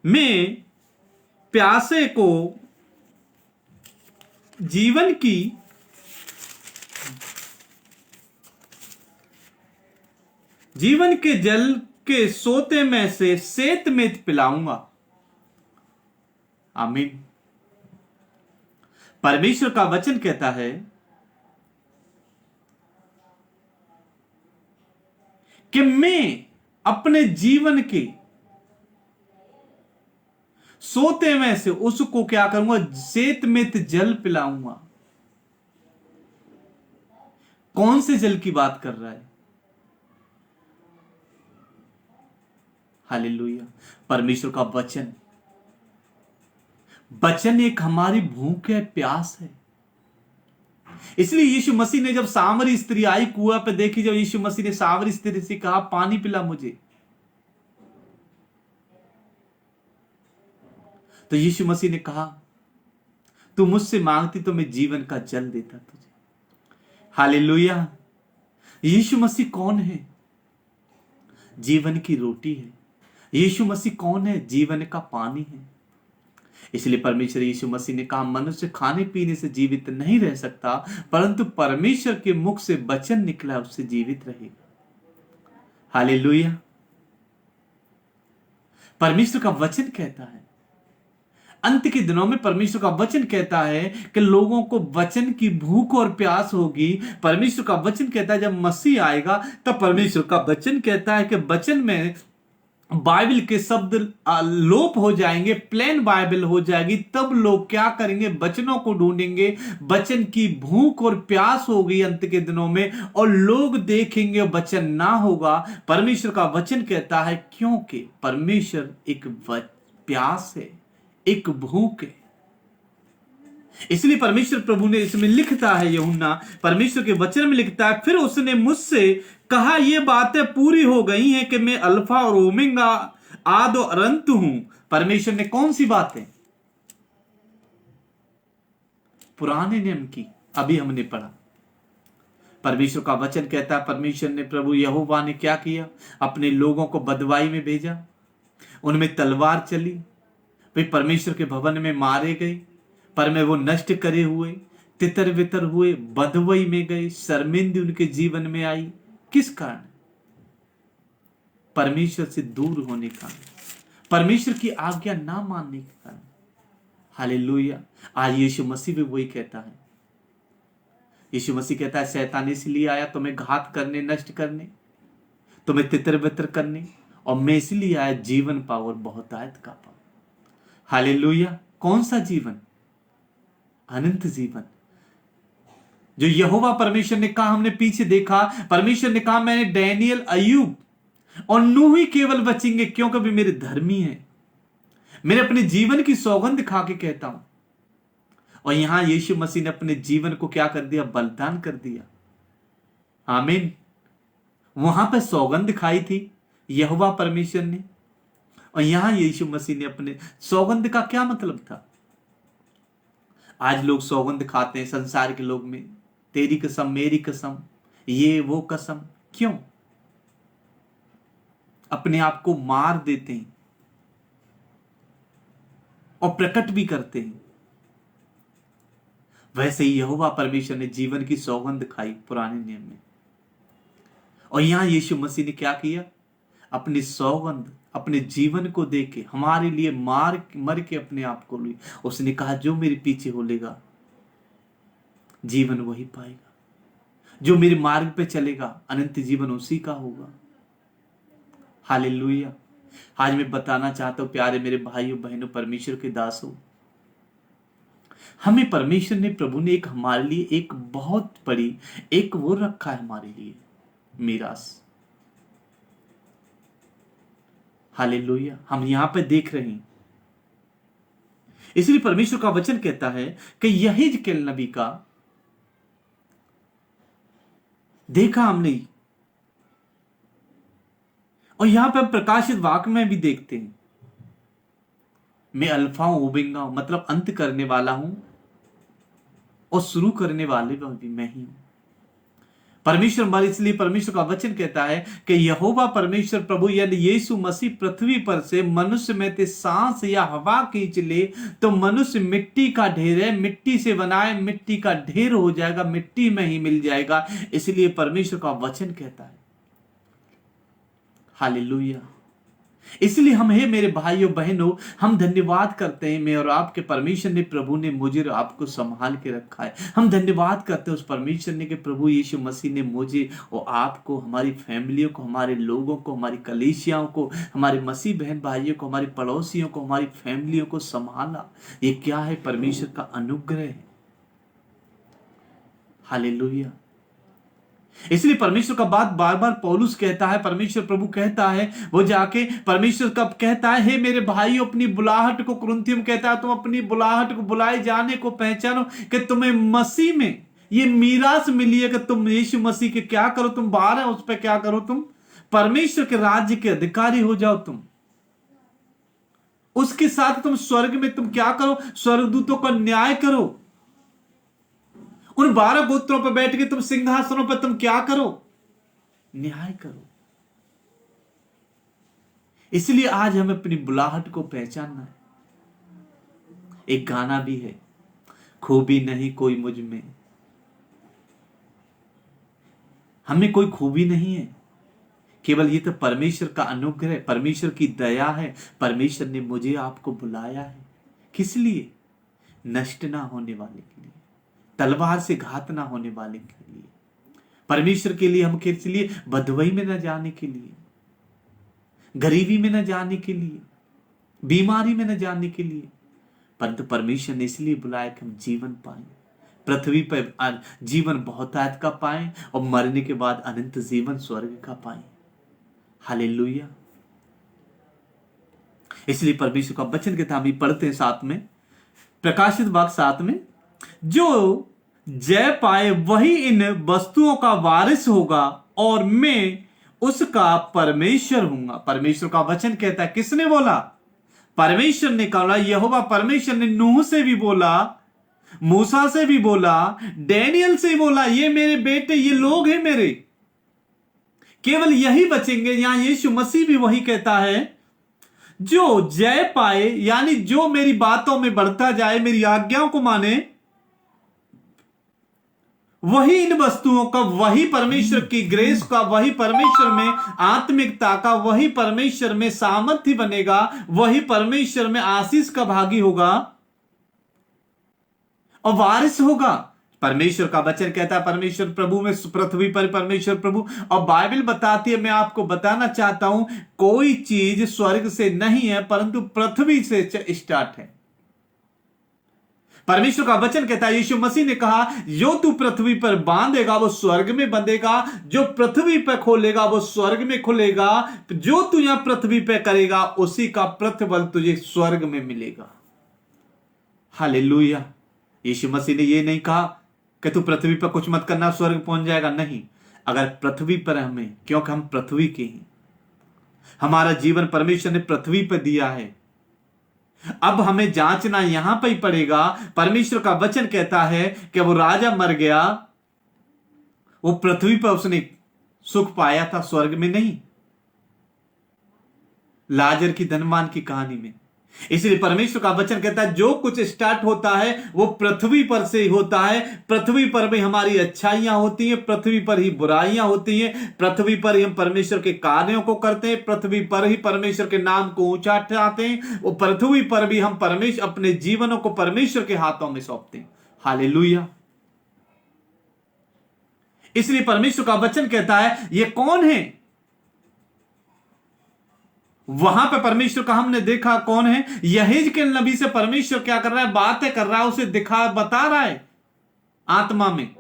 Speaker 1: मैं प्यासे को जीवन की जीवन के जल के सोते में से सेत में पिलाऊंगा। आमीन। परमेश्वर का वचन कहता है कि मैं अपने जीवन के सोते में से उसको क्या करूंगा, सेत में जल पिलाऊंगा। कौन से जल की बात कर रहा है? हालेलुया। परमेश्वर का वचन। वचन एक हमारी भूख है, प्यास है। इसलिए यीशु मसीह ने जब सामरी स्त्री आई कुआं पे देखी, जब यीशु मसीह ने सामरी स्त्री से कहा पानी पिला मुझे, तो यीशु मसीह ने कहा तू मुझसे मांगती तो मैं जीवन का जल देता तुझे। हालेलुया। यीशु मसीह कौन है? जीवन की रोटी है। यीशु मसीह कौन है? जीवन का पानी है। इसलिए परमेश्वर यीशु मसीह ने कहा, मनुष्य खाने पीने से जीवित नहीं रह सकता, परंतु परमेश्वर के मुख से वचन निकला उससे जीवित रहेगा। हालेलुया। परमेश्वर का वचन कहता है, अंत के दिनों में परमेश्वर का वचन कहता है कि लोगों को वचन की भूख और प्यास होगी। परमेश्वर का वचन कहता है जब मसीह आएगा तब परमेश्वर का वचन कहता है कि वचन में बाइबल के शब्द लोप हो जाएंगे, प्लेन बाइबल हो जाएगी। तब लोग क्या करेंगे? वचनों को ढूंढेंगे। वचन की भूख और प्यास होगी अंत के दिनों में, और लोग देखेंगे वचन ना होगा। परमेश्वर का वचन कहता है क्योंकि परमेश्वर एक प्यास है, एक भूख है। इसलिए परमेश्वर प्रभु ने इसमें लिखता है, यूहन्ना परमेश्वर के वचन में लिखता है, फिर उसने मुझसे कहा ये बातें पूरी हो गई हैं कि मैं अल्फा और ओमेगा, आद और अंत हूं। परमेश्वर ने कौन सी बातें? पुराने नियम की, अभी हमने पढ़ा। परमेश्वर का वचन कहता है परमेश्वर ने, प्रभु यहोवा ने क्या किया? अपने लोगों को बदवाई में भेजा, उनमें तलवार चली, वे परमेश्वर के भवन में मारे गए, पर में वो नष्ट करे हुए, तितर बितर हुए, बदवई में गए, शर्मिंदी उनके जीवन में आई। किस कारण? परमेश्वर से दूर होने का, परमेश्वर की आज्ञा ना मानने के कारण। हालेलुया। आज यीशु मसीह भी वही कहता है। यीशु मसीह कहता है शैतान इसलिए आया तुम्हें घात करने, नष्ट करने, तुम्हें तितर बितर करने, और मैं इसलिए आया जीवन पाओ और बहुतायत का पाओ। हालेलुया। कौन सा जीवन? अनंत जीवन, जो यहोवा परमेश्वर ने कहा। हमने पीछे देखा, परमेश्वर ने कहा मैंने डैनियल, अय्यूब और नूह ही केवल बचेंगे क्योंकि वे मेरे धर्मी हैं। मैंने अपने जीवन की सौगंध खा के कहता हूं। और यहां यीशु मसीह ने अपने जीवन को क्या कर दिया? बलिदान कर दिया। आमीन। वहां पर सौगंध खाई थी यहोवा परमेश्वर ने, और यहां यीशु मसीह ने अपने सौगंध का क्या मतलब था? आज लोग सौगंध खाते हैं संसार के लोग में, तेरी कसम, मेरी कसम, ये वो कसम। क्यों? अपने आप को मार देते हैं और प्रकट भी करते हैं। वैसे ही यहोवा परमेश्वर ने जीवन की सौगंध खाई पुराने नियम में, और यहां यीशु मसीह ने क्या किया? अपनी सौगंध, अपने जीवन को दे के हमारे लिए मर के अपने आप को ली। उसने कहा जो मेरे पीछे होलेगा जीवन वही पाएगा, जो मेरे मार्ग पे चलेगा अनंत जीवन उसी का होगा। हालेलुया। आज मैं बताना चाहता हूं प्यारे मेरे भाइयों बहनों, परमेश्वर के दासों, हमें परमेश्वर ने, प्रभु ने एक हमारे लिए एक बहुत बड़ी एक वो रखा है हमारे लिए मीरास। हालेलुया। हम यहां पे देख रहे हैं। इसलिए परमेश्वर का वचन कहता है कि यहेजकेल नबी का देखा हमने, और यहां पे प्रकाशित वाक्य में भी देखते हैं मैं अल्फा हूं ओमेगा हूं, मतलब अंत करने वाला हूं और शुरू करने वाले भी मैं ही हूं। परमेश्वर हमारे, इसलिए परमेश्वर का वचन कहता है कि यहोवा परमेश्वर प्रभु यानी यीशु मसीह पृथ्वी पर से मनुष्य में से सांस या हवा खींच ले तो मनुष्य मिट्टी का ढेर है, मिट्टी से बनाए मिट्टी का ढेर हो जाएगा, मिट्टी में ही मिल जाएगा। इसलिए परमेश्वर का वचन कहता है, हालेलुया। इसलिए हम, हे मेरे भाइयों बहनों, हम धन्यवाद करते हैं, मैं और आपके परमेश्वर ने, प्रभु ने मुझे और आपको संभाल के रखा है। हम धन्यवाद करते हैं उस परमेश्वर ने कि प्रभु यीशु मसीह ने मुझे और आपको, हमारी फैमिलियों को, हमारे लोगों को, हमारी कलीसियाओं को, हमारे मसीह बहन भाइयों को, हमारे पड़ोसियों को, हमारी फैमिलियों को संभाला। ये क्या है? परमेश्वर का अनुग्रह है। हालेलुया। इसलिए परमेश्वर का बात बार बार पौलुस कहता है, परमेश्वर प्रभु कहता है, वो जाके परमेश्वर कब कहता है, हे मेरे भाई अपनी बुलाहट को, कुरिन्थियों में कहता है, तुम अपनी बुलाहट को, बुलाए जाने को पहचानो कि तुम्हें मसीह में ये मीरास मिली है कि तुम यीशु मसीह के क्या करो, तुम बाहर है उस पर क्या करो, तुम परमेश्वर के राज्य के अधिकारी हो जाओ। तुम उसके साथ तुम स्वर्ग में तुम क्या करो? स्वर्गदूतों का न्याय करो। उन 12 गोत्रों पर बैठ के तुम सिंहासनों पर तुम क्या करो? न्याय करो। इसलिए आज हमें अपनी बुलाहट को पहचानना है। एक गाना भी है, खूबी नहीं कोई मुझ में, हमें कोई खूबी नहीं है, केवल ये तो परमेश्वर का अनुग्रह, परमेश्वर की दया है। परमेश्वर ने मुझे आपको बुलाया है, किस लिए? नष्ट ना होने वाले के लिए, तलवार से घात ना होने वाले के लिए, परमेश्वर के लिए, हम किस लिए? बदवई में न जाने के लिए, गरीबी में न जाने के लिए, बीमारी में न जाने के लिए, परंतु परमेश्वर ने इसलिए बुलाया कि हम जीवन पाएं, पृथ्वी पर जीवन बहुतायत का पाएं और मरने के बाद अनंत जीवन स्वर्ग का पाएं। हालेलुया। इसलिए परमेश्वर का वचन के हम पढ़ते हैं साथ में, प्रकाशित वाक्य 7 में, जो जय पाए वही इन वस्तुओं का वारिस होगा और मैं उसका परमेश्वर हूंगा। परमेश्वर का वचन कहता है, किसने बोला? परमेश्वर ने कहा, यहोवा परमेश्वर ने नूह से भी बोला, मूसा से भी बोला, डैनियल से बोला, ये मेरे बेटे, ये लोग हैं मेरे, केवल यही बचेंगे। यहां यीशु मसीह भी वही कहता है, जो जय पाए यानी जो मेरी बातों में बढ़ता जाए, मेरी आज्ञाओं को माने, वही इन वस्तुओं का, वही परमेश्वर की ग्रेस का, वही परमेश्वर में आत्मिकता का, वही परमेश्वर में सामर्थ्य बनेगा, वही परमेश्वर में आशीष का भागी होगा और वारिस होगा। परमेश्वर का वचन कहता है, परमेश्वर प्रभु में पृथ्वी पर परमेश्वर प्रभु, और बाइबल बताती है, मैं आपको बताना चाहता हूं, कोई चीज स्वर्ग से नहीं है परंतु पृथ्वी से स्टार्ट है। परमेश्वर का वचन कहता है, यीशु मसीह ने कहा, जो तू पृथ्वी पर बांधेगा वो स्वर्ग में बंधेगा, जो पृथ्वी पर खोलेगा वो स्वर्ग में खुलेगा, जो तू यहां पृथ्वी पर करेगा उसी का प्रतिफल तुझे स्वर्ग में मिलेगा। हालेलुया। यीशु मसीह ने यह नहीं कहा कि तू पृथ्वी पर कुछ मत करना स्वर्ग पहुंच जाएगा, नहीं। अगर पृथ्वी पर हमें, क्योंकि हम पृथ्वी के हैं, हमारा जीवन परमेश्वर ने पृथ्वी पर दिया है, अब हमें जांचना यहां पर ही पड़ेगा। परमेश्वर का वचन कहता है कि वो राजा मर गया, वो पृथ्वी पर उसने सुख पाया था, स्वर्ग में नहीं। लाजर की धनवान की कहानी में। इसलिए परमेश्वर का वचन कहता है, जो कुछ स्टार्ट होता है वो पृथ्वी पर से ही होता है। पृथ्वी पर भी हमारी अच्छाइयां होती हैं, पृथ्वी पर ही बुराइयां होती हैं, पृथ्वी पर ही हम परमेश्वर के कार्यों को करते हैं, पृथ्वी पर ही परमेश्वर के नाम को ऊंचा उठाते हैं, वो पृथ्वी पर भी हम परमेश्वर अपने जीवनों को परमेश्वर के हाथों में सौंपते हैं। हालेलुया। इसलिए परमेश्वर का वचन कहता है, ये कौन है? वहां पे परमेश्वर का हमने देखा कौन है? यहेजकेल नबी से परमेश्वर क्या कर रहा है? बातें कर रहा है, उसे बता रहा है आत्मा में।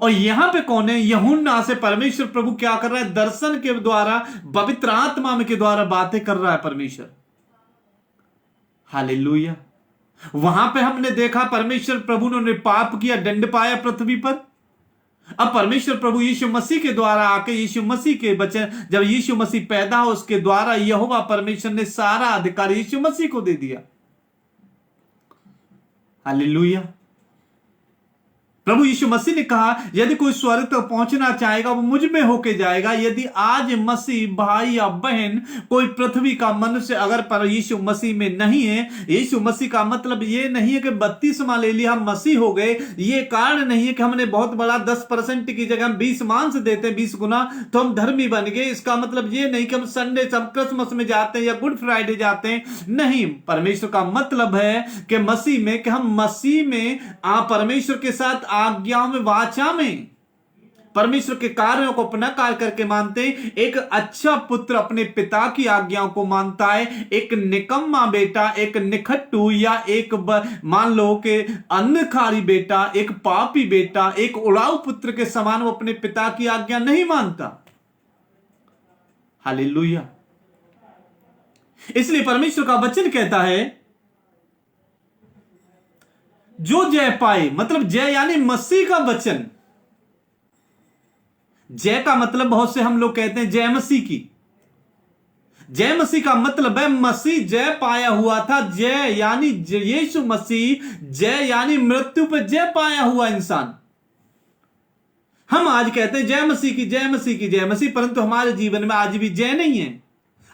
Speaker 1: और यहां पे कौन है? यूहन्ना से परमेश्वर प्रभु क्या कर रहा है? दर्शन के द्वारा, पवित्र आत्मा में के द्वारा बातें कर रहा है परमेश्वर। हालेलुया। वहां पे हमने देखा परमेश्वर प्रभु ने पाप किया, दंड पाया पृथ्वी पर। अब परमेश्वर प्रभु यीशु मसीह के द्वारा आके, यीशु मसीह के वचन, जब यीशु मसीह पैदा हो, उसके द्वारा यहोवा परमेश्वर ने सारा अधिकार यीशु मसीह को दे दिया। हालेलुया। प्रभु यीशु मसीह ने कहा यदि कोई स्वर्ग तक पहुंचना चाहेगा वो मुझ में होके जाएगा। यदि आज मसीह भाई या बहन कोई पृथ्वी का मनुष्य अगर पर यीशु मसीह में नहीं है, यीशु मसीह का मतलब ये नहीं है कि बत्तीसवां ले लिया हम मसीह हो गए, ये कारण नहीं है कि हमने बहुत बड़ा 10% की जगह हम 20 मांस देते हैं 20 गुना तो हम धर्मी बन गए। इसका मतलब ये नहीं कि हम संडे सब क्रिसमस में जाते हैं या गुड फ्राइडे जाते हैं, नहीं। परमेश्वर का मतलब है कि मसीह में, कि हम मसीह में परमेश्वर के साथ आज्ञाओं में, वाचा में परमेश्वर के कार्यों को अपना कार्य करके मानते हैं। एक अच्छा पुत्र अपने पिता की आज्ञाओं को मानता है। एक निकम्मा बेटा, एक निखट्टू या एक मान लो कि अन्नखारी बेटा, एक पापी बेटा, एक उड़ाऊ पुत्र के समान वो अपने पिता की आज्ञा नहीं मानता। हालेलुया। इसलिए परमेश्वर का वचन कहता है जो जय पाए, मतलब जय यानी मसीह का वचन। जय का मतलब बहुत से हम लोग कहते हैं जय मसीह की। जय मसीह का मतलब है मसीह जय पाया हुआ था। जय यानी यीशु मसीह, जय यानी मृत्यु पर जय पाया हुआ इंसान। हम आज कहते हैं जय मसीह की, जय मसीह की, जय मसीह, परंतु हमारे जीवन में आज भी जय नहीं है।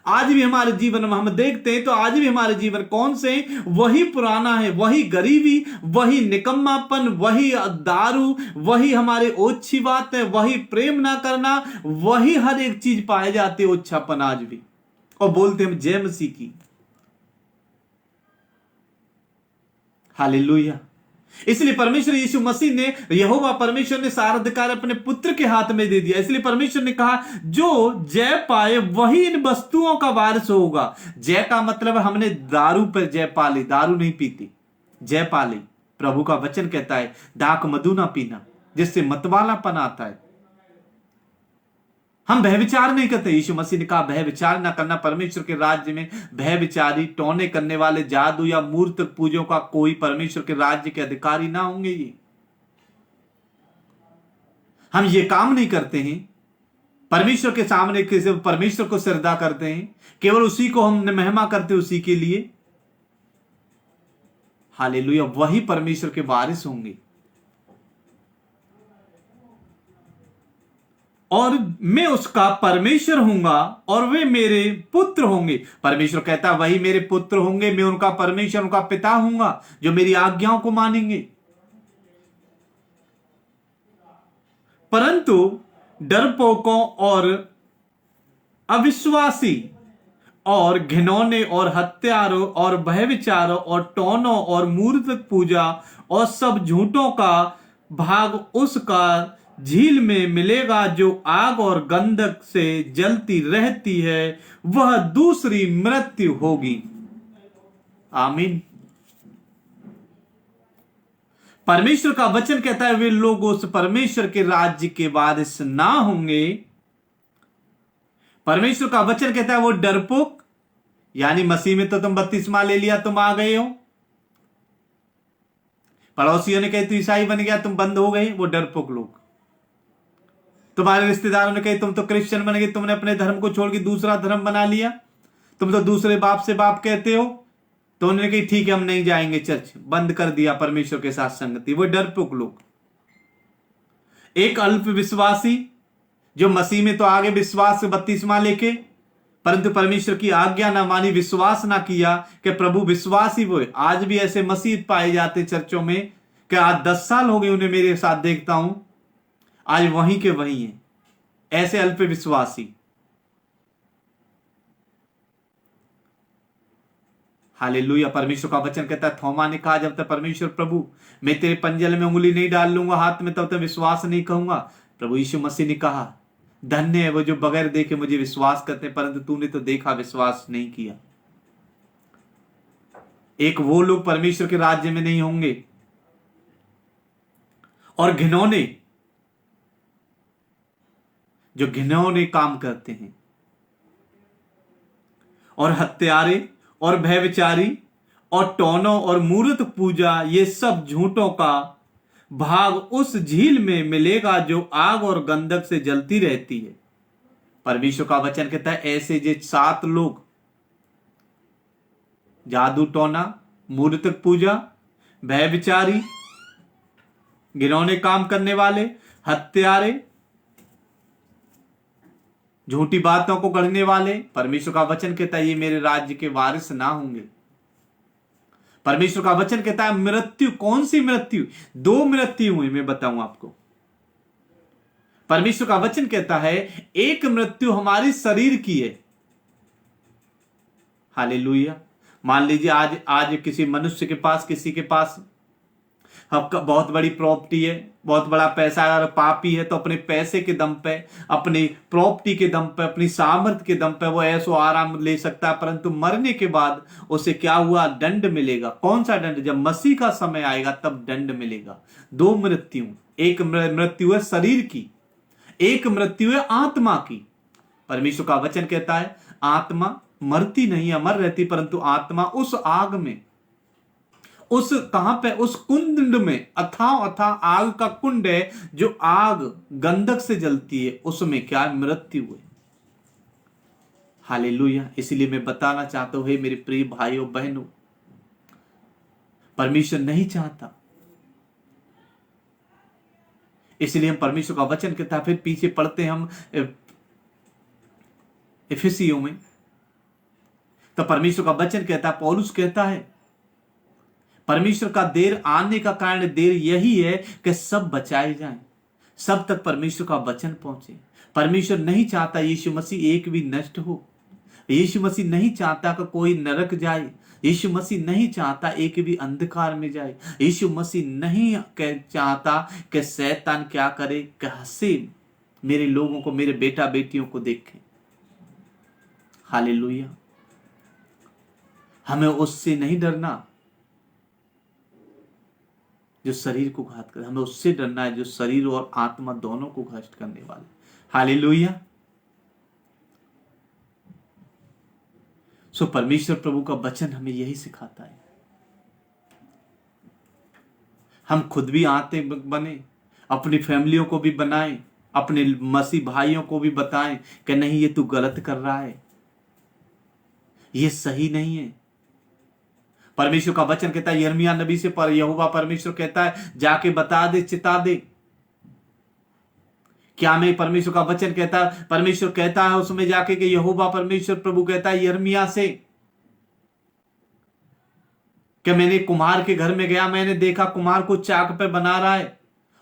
Speaker 1: आज भी हमारे जीवन में हम देखते हैं तो आज भी हमारे जीवन कौन से वही पुराना है, वही गरीबी, वही निकम्मापन, वही दारू, वही हमारे ओछी बात है, वही प्रेम ना करना, वही हर एक चीज पाए जाते हैं ओछापन आज भी, और बोलते हम जय मसीह की। हालेलुया। इसलिए परमेश्वर यीशु मसीह ने, यहोवा परमेश्वर ने सारा अधिकार अपने पुत्र के हाथ में दे दिया। इसलिए परमेश्वर ने कहा जो जय पाए वही इन वस्तुओं का वारिस होगा। जय का मतलब हमने दारू पर जय पा ली, दारू नहीं पीती, जय पा ली। प्रभु का वचन कहता है दाख मधु ना पीना, जिससे मतवालापन आता है। हम भय विचार नहीं करते। यीशु मसीह ने कहा भय विचार ना करना। परमेश्वर के राज्य में भय विचारी, टोने करने वाले, जादू या मूर्त पूजों का कोई परमेश्वर के राज्य के अधिकारी ना होंगे। ये हम ये काम नहीं करते हैं। परमेश्वर के सामने किसी परमेश्वर को श्रद्धा करते हैं, केवल उसी को हम महिमा करते हैं, उसी के लिए। हालेलुया। वही परमेश्वर के वारिस होंगे और मैं उसका परमेश्वर हूंगा और वे मेरे पुत्र होंगे। परमेश्वर कहता है वही मेरे पुत्र होंगे, मैं उनका परमेश्वर, उनका पिता हूंगा जो मेरी आज्ञाओं को मानेंगे। परंतु डरपोकों और अविश्वासी और घिनौने और हत्यारों और भयविचारों और टोनों और मूर्त पूजा और सब झूठों का भाग उसका झील में मिलेगा जो आग और गंधक से जलती रहती है, वह दूसरी मृत्यु होगी। आमीन। परमेश्वर का वचन कहता है वे लोग उस परमेश्वर के राज्य के वारिस ना होंगे। परमेश्वर का वचन कहता है वो डरपोक, यानी मसीह में तो तुम बपतिस्मा ले लिया, तुम आ गए हो। पड़ोसियों ने कहे तू ईसाई बन गया, तुम बंद हो गए, वो डरपोक लोग। तुम्हारे रिश्तेदारों ने कहे तुम तो क्रिश्चियन बन गए, तुमने अपने धर्म को छोड़ के दूसरा धर्म बना लिया, तुम तो दूसरे बाप से बाप कहते हो, तो उन्होंने कही ठीक है हम नहीं जाएंगे चर्च, बंद कर दिया परमेश्वर के साथ संगति। वो डरपोक लोग। एक अल्प विश्वासी जो मसीह में तो आगे विश्वास से बपतिस्मा लेके, परंतु परमेश्वर की आज्ञा ना मानी, विश्वास ना किया कि प्रभु विश्वास ही वो है। आज भी ऐसे मसीह पाए जाते चर्चों में कि आज 10 साल हो गए उन्हें मेरे साथ देखता हूं, आज वहीं के वहीं है। ऐसे अल्प विश्वासी। हालेलुया। परमेश्वर का वचन कहता है, थोमा ने कहा जब तक परमेश्वर प्रभु मैं तेरे पंजल में उंगली नहीं डाल लूंगा हाथ में, तब तक विश्वास नहीं कहूंगा। प्रभु यीशु मसीह ने कहा धन्य है वो जो बगैर देखे मुझे विश्वास करते हैं, परंतु तूने तो देखा विश्वास नहीं किया। एक वो लोग परमेश्वर के राज्य में नहीं होंगे। और घिनौने, जो घिनौने काम करते हैं, और हत्यारे और भयविचारी और टोनों और मूर्त पूजा, ये सब झूठों का भाग उस झील में मिलेगा जो आग और गंधक से जलती रहती है। परमेश्वर का वचन कहता है ऐसे जो 7 लोग, जादू टोना, मूर्तिक पूजा, व्यभिचारी, घिनौने काम करने वाले, हत्यारे, झूठी बातों को गढ़ने वाले, परमेश्वर का वचन कहता है ये मेरे राज्य के वारिस ना होंगे। परमेश्वर का वचन कहता है मृत्यु, कौन सी मृत्यु? 2 मृत्यु हुई, मैं बताऊं आपको। परमेश्वर का वचन कहता है एक मृत्यु हमारी शरीर की है। हालेलुया। मान लीजिए आज किसी मनुष्य के पास, किसी के पास आपका बहुत बड़ी प्रॉपर्टी है, बहुत बड़ा पैसा, अगर पापी है तो अपने पैसे के दम पे, अपनी प्रॉपर्टी के दम पे, अपनी सामर्थ्य के दम पे वो ऐसो आराम ले सकता है, परंतु मरने के बाद उसे क्या हुआ? दंड मिलेगा। कौन सा दंड? जब मसीह का समय आएगा तब दंड मिलेगा। 2 मृत्यु, एक मृत्यु है शरीर की, एक मृत्यु है आत्मा की। परमेश्वर का वचन कहता है आत्मा मरती नहीं, अमर रहती, परंतु आत्मा उस आग में, उस कहां पे? उस कुंड में, अथाह आग का कुंड है, जो आग गंधक से जलती है, उसमें क्या? मृत्यु है। हालेलुया। इसलिए मैं बताना चाहता हूं, हे मेरे प्रिय भाइयों बहनों, परमेश्वर नहीं चाहता। इसलिए हम परमेश्वर का वचन कहता है, फिर पीछे पढ़ते हैं हम इफिसियों में, तो परमेश्वर का वचन कहता है, पौलुस कहता है परमेश्वर का देर आने का कारण, देर यही है कि सब बचाए जाएं, सब तक परमेश्वर का वचन पहुंचे। परमेश्वर नहीं चाहता यीशु मसीह एक भी नष्ट हो। यीशु मसीह नहीं चाहता कि कोई नरक जाए। यीशु मसीह नहीं चाहता एक भी अंधकार में जाए। यीशु मसीह नहीं चाहता कि शैतान क्या करे, कि हंसे मेरे लोगों को, मेरे बेटा बेटियों को देखें। हालेलुया। हमें उससे नहीं डरना जो शरीर को घात करे, हमें उससे डरना है जो शरीर और आत्मा दोनों को घात करने वाले। हालेलुया। सो परमेश्वर प्रभु का वचन हमें यही सिखाता है। हम खुद भी आते बने, अपनी फैमिलियों को भी बनाएं, अपने मसीह भाइयों को भी बताएं कि नहीं ये तू गलत कर रहा है, ये सही नहीं है। परमेश्वर का वचन कहता है, यिर्मयाह नबी से यहोवा परमेश्वर कहता है जाके बता दे, चिता दे। क्या मैं परमेश्वर का वचन कहता है, परमेश्वर कहता है उसमें जाके कि यहोवा परमेश्वर प्रभु कहता है यिर्मयाह से कि मैंने कुम्हार के घर में गया, मैंने देखा कुम्हार को चाक पे बना रहा है,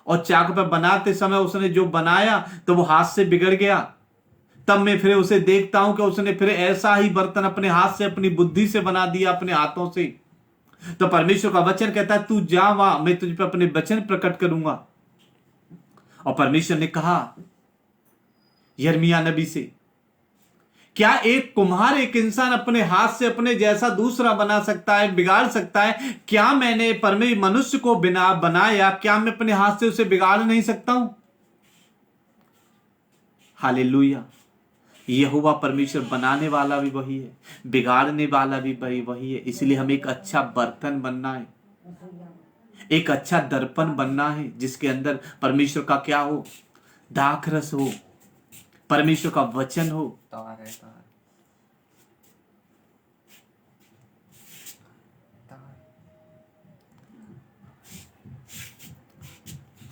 Speaker 1: और चाक पे बनाते समय उसने जो बनाया तो वो हाथ से बिगड़ गया। तब मैं फिर उसे देखता हूं कि उसने फिर ऐसा ही बर्तन अपने हाथ से, अपनी बुद्धि से बना दिया, अपने हाथों से। तो परमेश्वर का वचन कहता है तू जा वहां, मैं तुझ पे अपने वचन प्रकट करूंगा। और परमेश्वर ने कहा यिर्मयाह नबी से, क्या एक कुम्हार, एक इंसान अपने हाथ से अपने जैसा दूसरा बना सकता है, बिगाड़ सकता है? क्या मैंने मनुष्य को बिना बनाया, क्या मैं अपने हाथ से उसे बिगाड़ नहीं सकता हूं? हालेलुया। यहोवा परमेश्वर बनाने वाला भी वही है, बिगाड़ने वाला भी वही है। इसलिए हमें एक अच्छा बर्तन बनना है, एक अच्छा दर्पण बनना है, जिसके अंदर परमेश्वर का क्या हो? दाखरस हो, परमेश्वर का वचन हो।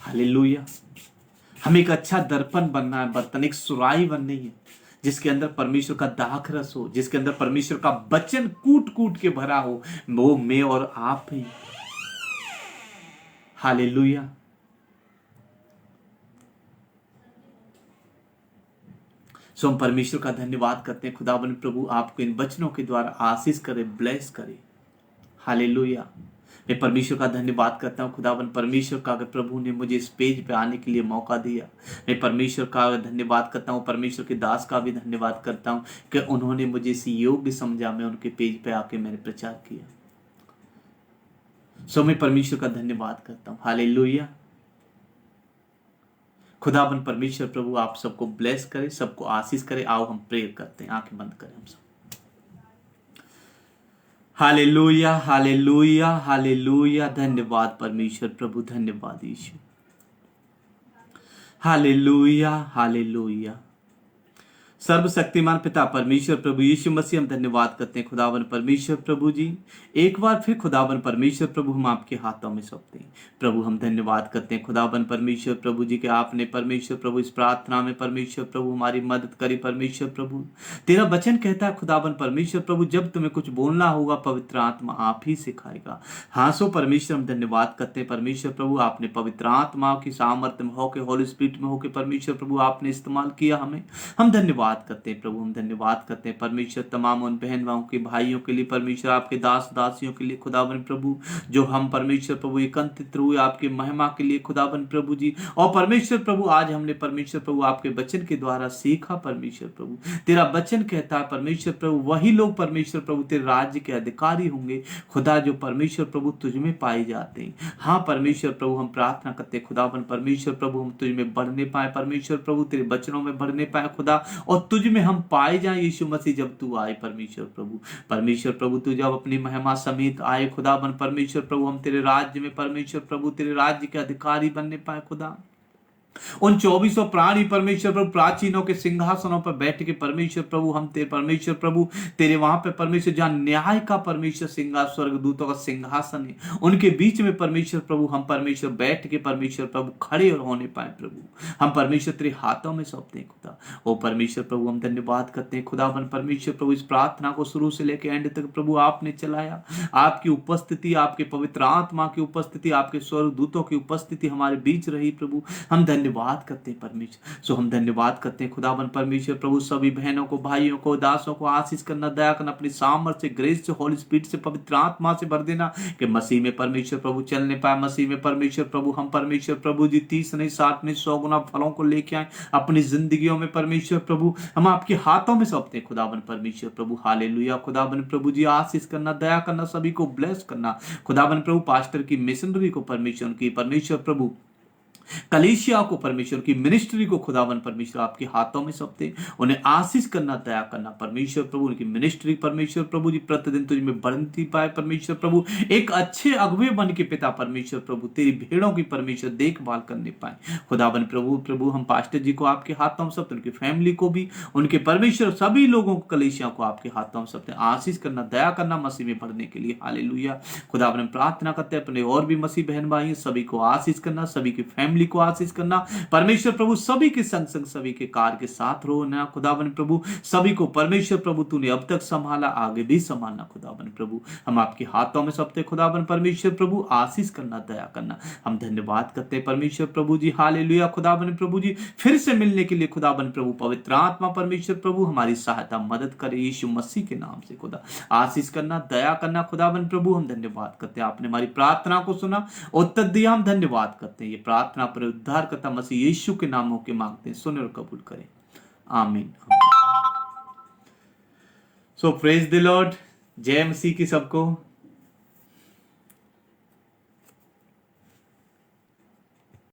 Speaker 1: हालेलुया। हमें एक अच्छा दर्पण बनना है, बर्तन, एक सुराही बननी है जिसके अंदर परमेश्वर का दाखरस हो, जिसके अंदर परमेश्वर का वचन कूट कूट के भरा हो, वो मैं और आप ही। हालेलुया। सो हम परमेश्वर का धन्यवाद करते हैं। खुदावन प्रभु आपको इन वचनों के द्वारा आशीष करे, ब्लेस करे। हालेलुया। मैं परमेश्वर का धन्यवाद करता हूँ खुदावन परमेश्वर का, अगर प्रभु ने मुझे इस पेज पे आने के लिए मौका दिया। मैं परमेश्वर का धन्यवाद करता हूँ, परमेश्वर के दास का भी धन्यवाद करता हूँ कि उन्होंने मुझे इस योग्य समझा, मैं उनके पेज पे आके मैंने प्रचार किया। सो मैं परमेश्वर का धन्यवाद करता हूँ। हालेलुया। खुदावन परमेश्वर प्रभु आप सबको ब्लेस करे, सबको आशीष करे। आओ हम प्रेयर करते हैं, आंखें बंद करें हम सब। Hallelujah, hallelujah, hallelujah. धन्यवाद परमेश्वर प्रभु, धन्यवाद यीशु। Hallelujah, hallelujah. सर्वशक्तिमान पिता परमेश्वर प्रभु यीशु मसीह हम धन्यवाद करते हैं खुदावन परमेश्वर प्रभु जी। एक बार फिर खुदावन परमेश्वर प्रभु हम आपके हाथों में सौंपते हैं प्रभु। हम धन्यवाद करते हैं खुदावन परमेश्वर प्रभु जी के आपने परमेश्वर प्रभु इस प्रार्थना में परमेश्वर प्रभु हमारी मदद करी परमेश्वर प्रभु। तेरा वचन कहता है खुदावन परमेश्वर प्रभु जब तुम्हें कुछ बोलना होगा पवित्र आत्मा आप ही सिखाएगा। हाँ सो परमेश्वर हम धन्यवाद करते हैं परमेश्वर प्रभु। आपने पवित्र आत्मा की सामर्थ्य में होकर होली स्पिरिट में होकर परमेश्वर प्रभु आपने इस्तेमाल किया हमें। हम धन्यवाद करते हैं प्रभु। हम धन्यवाद करते हैं परमेश्वर तमाम उन बहन भाइयों के भाइयों के लिए परमेश्वर आपके दास दासियों के लिए खुदावन प्रभु जो हम परमेश्वर प्रभु एकत्रित हुए आपके महिमा के लिए खुदावन प्रभु जी। और परमेश्वर प्रभु आज हमने परमेश्वर प्रभु आपके वचन के द्वारा सीखा परमेश्वर प्रभु। तेरा वचन कहता है परमेश्वर प्रभु वही लोग परमेश्वर प्रभु तेरे राज्य के अधिकारी होंगे खुदा जो परमेश्वर प्रभु तुझ में पाए जाते हैं। हाँ परमेश्वर प्रभु हम प्रार्थना करते हैं खुदावन परमेश्वर प्रभु हम तुझ में बढ़ने पाए परमेश्वर प्रभु तेरे वचनों में बढ़ने पाए खुदा और तुझ में हम पाए जाए यीशु मसीह जब तू आए परमेश्वर प्रभु। परमेश्वर प्रभु तू जब अपनी महिमा समेत आए खुदावन परमेश्वर प्रभु हम तेरे राज्य में परमेश्वर प्रभु तेरे राज्य के अधिकारी बनने पाए खुदा। उन 24 प्राणी परमेश्वर प्रभु प्राचीनों के सिंहासनों पर बैठ के परमेश्वर प्रभु हम तेरे परमेश्वर प्रभु तेरे वहां पे परमेश्वर जहां न्याय का परमेश्वर सिंहासन स्वर्गदूतों का सिंहासन है उनके बीच में परमेश्वर प्रभु हम परमेश्वर बैठ के परमेश्वर प्रभु खड़े और होने पाए प्रभु। हम परमेश्वर तेरे हाथों में सौंपते हैं खुदा। ओ परमेश्वर प्रभु हम धन्यवाद करते हैं खुदावन परमेश्वर प्रभु इस प्रार्थना को शुरू से लेकर एंड तक प्रभु आपने चलाया। आपकी उपस्थिति आपके पवित्र आत्मा की उपस्थिति आपके स्वर्गदूतों की उपस्थिति हमारे बीच रही प्रभु। हम धन्यवाद करते हैं परमेश्वर। सो हम धन्यवाद करते हैं खुदावन परमेश्वर प्रभु सभी बहनों को भाइयों को दासों को आशीष करना दया करना अपनी सामर्थ्य से ग्रेस से होली स्पिरिट से पवित्र आत्मा से भर देना कि मसीह में परमेश्वर प्रभु चलने पाए। मसीह में परमेश्वर प्रभु हम परमेश्वर प्रभु जी 30 नहीं 60 नहीं 100 गुना फलों को लेके आए अपनी जिंदगियों में परमेश्वर प्रभु। हम आपके हाथों में सौंपते हैं खुदावन परमेश्वर प्रभु। हालेलुया खुदावन प्रभु जी आशीष करना दया करना सभी को ब्लेस करना खुदावन प्रभु। पास्टर की मिशनरी को परमेश्वर की परमेश्वर प्रभु कलीसिया को परमेश्वर की मिनिस्ट्री को खुदावन परमेश्वर आपके हाथों में सौंपते उन्हें आशीष करना दया करना परमेश्वर प्रभु। उनकी मिनिस्ट्री परमेश्वर प्रभु जी प्रतिदिन तुझ में बढ़ती पाए परमेश्वर प्रभु। एक अच्छे अगुवे बन के पिता परमेश्वर प्रभु तेरी भेड़ों की परमेश्वर देखभाल करने पाए खुदावन प्रभु। प्रभु हम पास्टर जी को आपके हाथों में सौंपते उनकी फैमिली को भी उनके परमेश्वर सभी लोगों को कलीसिया को आपके हाथों में सौंपते आशीष करना दया करना मसीह में बढ़ने के लिए। हालेलुया खुदावन प्रार्थना करते हैं अपने और भी मसीह बहन भाई सभी को आशीष करना सभी की फैमिली को आशीष करना परमेश्वर प्रभु। सभी के संग संग सभी के कार्य के साथ रोना खुदावन प्रभु। सभी को परमेश्वर प्रभु तूने अब तक संभाला आगे भी संभालना खुदावन प्रभु। हम आपके हाथों में सौंपते खुदावन परमेश्वर प्रभु आशीष करना दया करना। हम धन्यवाद करते हैं परमेश्वर प्रभु जी। हालेलुया खुदावन प्रभु जी फिर से मिलने के लिए खुदावन प्रभु पवित्र आत्मा परमेश्वर प्रभु हमारी सहायता मदद करे यीशु मसीह के नाम से खुदा। आशीष करना दया करना खुदावन प्रभु। हम धन्यवाद करते हैं आपने हमारी प्रार्थना को सुना उत्तर दिया। हम धन्यवाद करते हैं ये प्रार्थना पर उद्धार करता मसीह यीशु के नामों के मांगते हैं सुने और कबूल करें आमीन। सो प्रेज द लॉर्ड। जय मसीह की सबको।